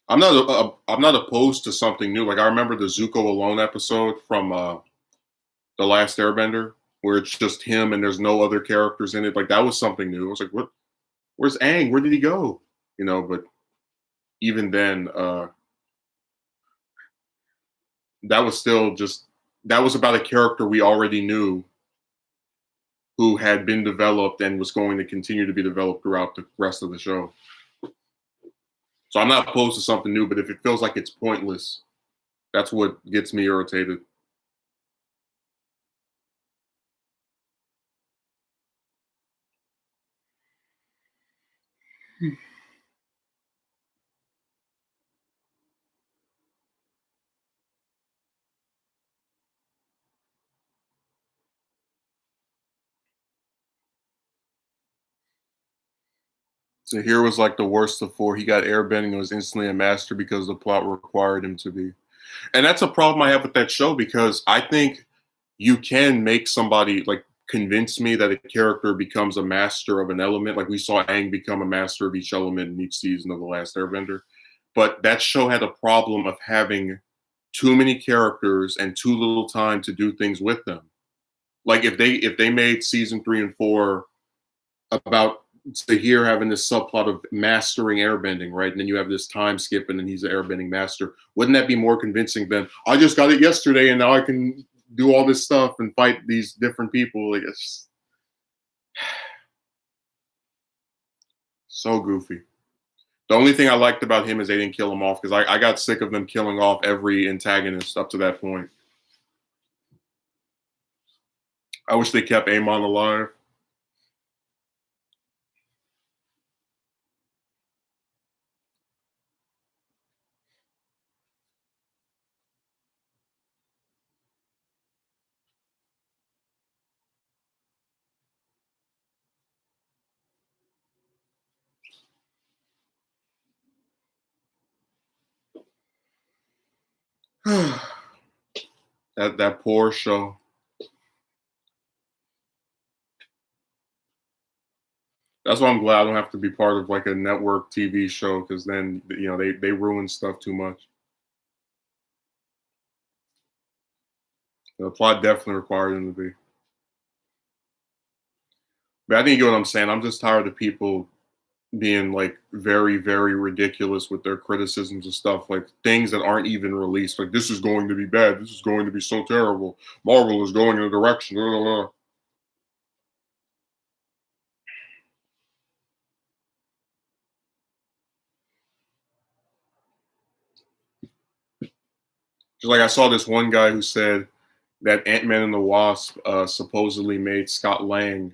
I'm not opposed to something new. Like I remember the Zuko alone episode from the Last Airbender, where it's just him and there's no other characters in it. Like that was something new. I was like, what? Where's Aang? Where did he go? But even then, that was still just that was about a character we already knew who had been developed and was going to continue to be developed throughout the rest of the show. So I'm not opposed to something new, but if it feels like it's pointless, that's what gets me irritated. So here was like the worst of 4. He got airbending and was instantly a master because the plot required him to be. And that's a problem I have with that show, because I think you can make somebody like convince me that a character becomes a master of an element. Like we saw Aang become a master of each element in each season of The Last Airbender. But that show had a problem of having too many characters and too little time to do things with them. Like if they made season 3 and 4 about Tahir having this subplot of mastering airbending, right? And then you have this time skip and then he's an airbending master. Wouldn't that be more convincing than I just got it yesterday and now I can do all this stuff and fight these different people? Like it's so goofy. The only thing I liked about him is they didn't kill him off, because I got sick of them killing off every antagonist up to that point. I wish they kept Amon alive. that poor show. That's why I'm glad I don't have to be part of like a network TV show, because then they ruin stuff too much. The plot definitely required them to be. But I think you get what I'm saying. I'm just tired of people being like very, very ridiculous with their criticisms of stuff, like things that aren't even released. Like this is going to be bad. This is going to be so terrible. Marvel is going in a direction. Blah, blah, blah. Just like I saw this one guy who said that Ant-Man and the Wasp supposedly made Scott Lang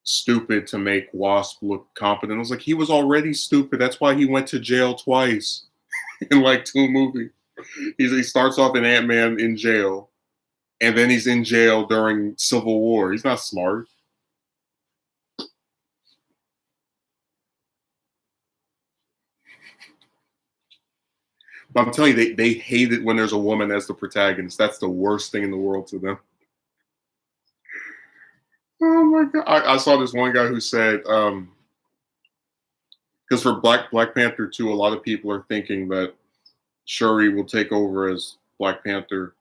stupid to make Wasp look competent. I was like, he was already stupid. That's why he went to jail twice in like 2 movies. He starts off in Ant-Man in jail, and then he's in jail during Civil War. He's not smart. But I'm telling you, they hate it when there's a woman as the protagonist. That's the worst thing in the world to them. Oh my god! I saw this one guy who said, because for Black Panther 2, a lot of people are thinking that Shuri will take over as Black Panther,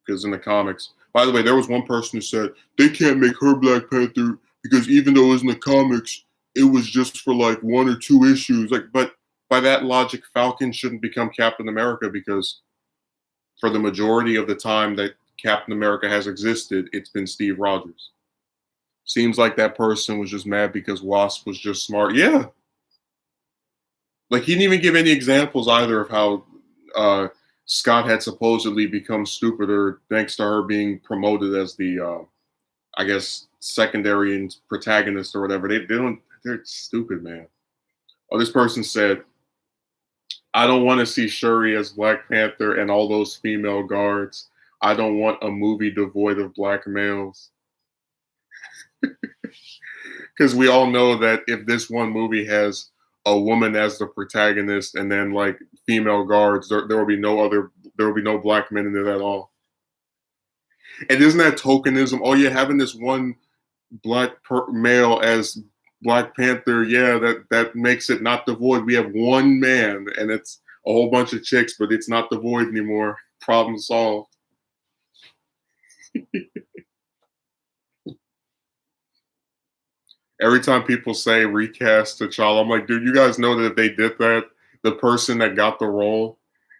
because in the comics. By the way, there was one person who said they can't make her Black Panther because even though it was in the comics, it was just for like 1 or 2 issues. Like, but by that logic, Falcon shouldn't become Captain America, because for the majority of the time that Captain America has existed, it's been Steve Rogers. Seems like that person was just mad because Wasp was just smart. Yeah. Like he didn't even give any examples either of how uh, Scott had supposedly become stupider thanks to her being promoted as the, I guess, secondary and protagonist or whatever. They don't. They're stupid, man. Oh, this person said, "I don't want to see Shuri as Black Panther and all those female guards. I don't want a movie devoid of black males." Because we all know that if this one movie has a woman as the protagonist and then like female guards, there will be no other, there will be no black men in it at all. And isn't that tokenism? Oh yeah, having this one male as Black Panther, yeah, that makes it not the void. We have one man, and it's a whole bunch of chicks, but it's not the void anymore. Problem solved. Every time people say recast T'Challa, I'm like, dude, you guys know that if they did that, the person that got the role,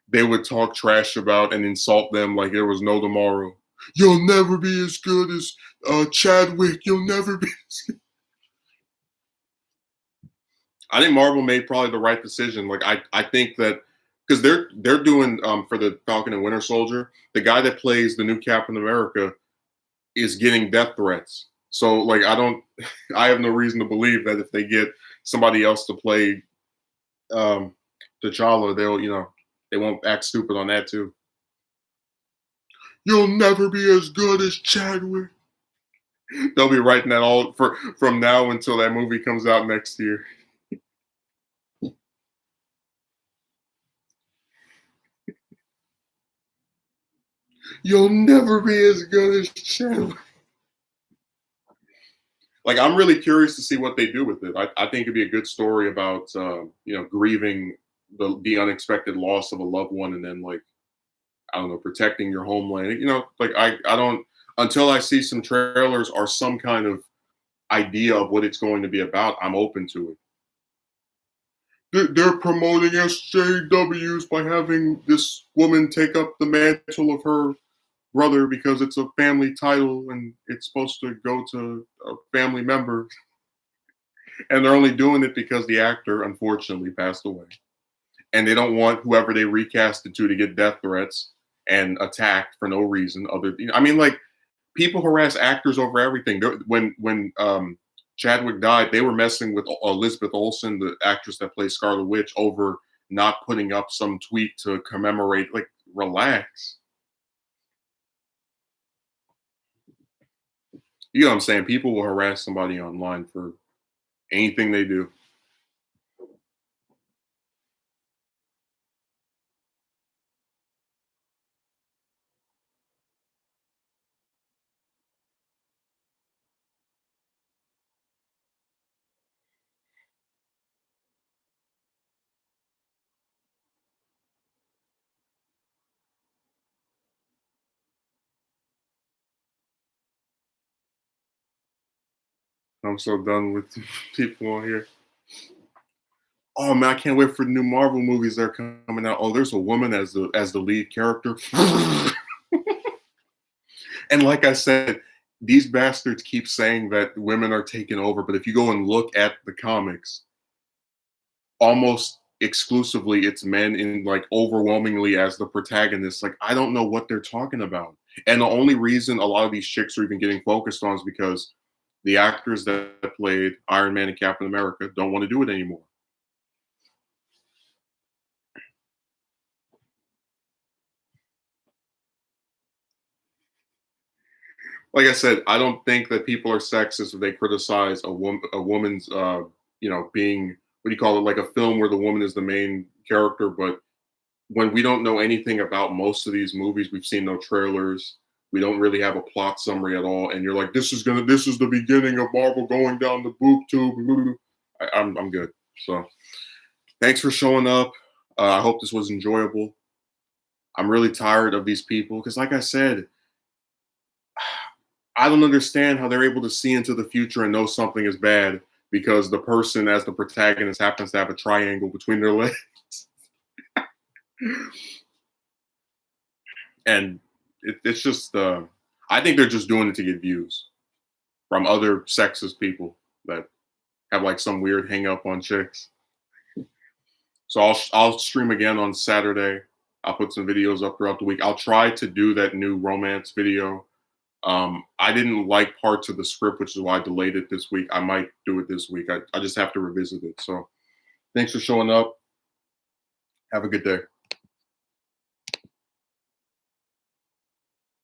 they would talk trash about and insult them like there was no tomorrow. You'll never be as good as Chadwick. You'll never be. I think Marvel made probably the right decision. Like I think that because they're doing for the Falcon and Winter Soldier, the guy that plays the new Captain America is getting death threats. So like I don't, I have no reason to believe that if they get somebody else to play T'Challa, they'll they won't act stupid on that too. You'll never be as good as Chadwick. They'll be writing that all from now until that movie comes out next year. You'll never be as good as Chadwick. Like I'm really curious to see what they do with it. I think it'd be a good story about grieving the unexpected loss of a loved one, and then like I don't know, protecting your homeland. Like I don't until I see some trailers or some kind of idea of what it's going to be about. I'm open to it. They're promoting SJWs by having this woman take up the mantle of her brother because it's a family title and it's supposed to go to a family member. And they're only doing it because the actor unfortunately passed away. And they don't want whoever they recast it to get death threats and attacked for no reason other I mean, like people harass actors over everything. When Chadwick died, they were messing with Elizabeth Olsen, the actress that plays Scarlet Witch, over not putting up some tweet to commemorate. Like, relax. You know what I'm saying? People will harass somebody online for anything they do. I'm so done with people on here. Oh man, I can't wait for the new Marvel movies that are coming out. Oh, there's a woman as the lead character. And like I said, these bastards keep saying that women are taking over, but if you go and look at the comics, almost exclusively it's men in like overwhelmingly as the protagonists. Like I don't know what they're talking about. And the only reason a lot of these chicks are even getting focused on is because the actors that played Iron Man and Captain America don't want to do it anymore. Like I said, I don't think that people are sexist if they criticize a woman's being, what do you call it, like a film where the woman is the main character. But when we don't know anything about most of these movies, we've seen no trailers, we don't really have a plot summary at all, and you're like, this is the beginning of Marvel going down the boob tube. I'm good. So thanks for showing up. I hope this was enjoyable. I'm really tired of these people because, like I said, I don't understand how they're able to see into the future and know something is bad because the person as the protagonist happens to have a triangle between their legs. And it's just, I think they're just doing it to get views from other sexist people that have like some weird hang up on chicks. So I'll stream again on Saturday. I'll put some videos up throughout the week. I'll try to do that new romance video. I didn't like parts of the script, which is why I delayed it this week. I might do it this week. I just have to revisit it. So thanks for showing up. Have a good day.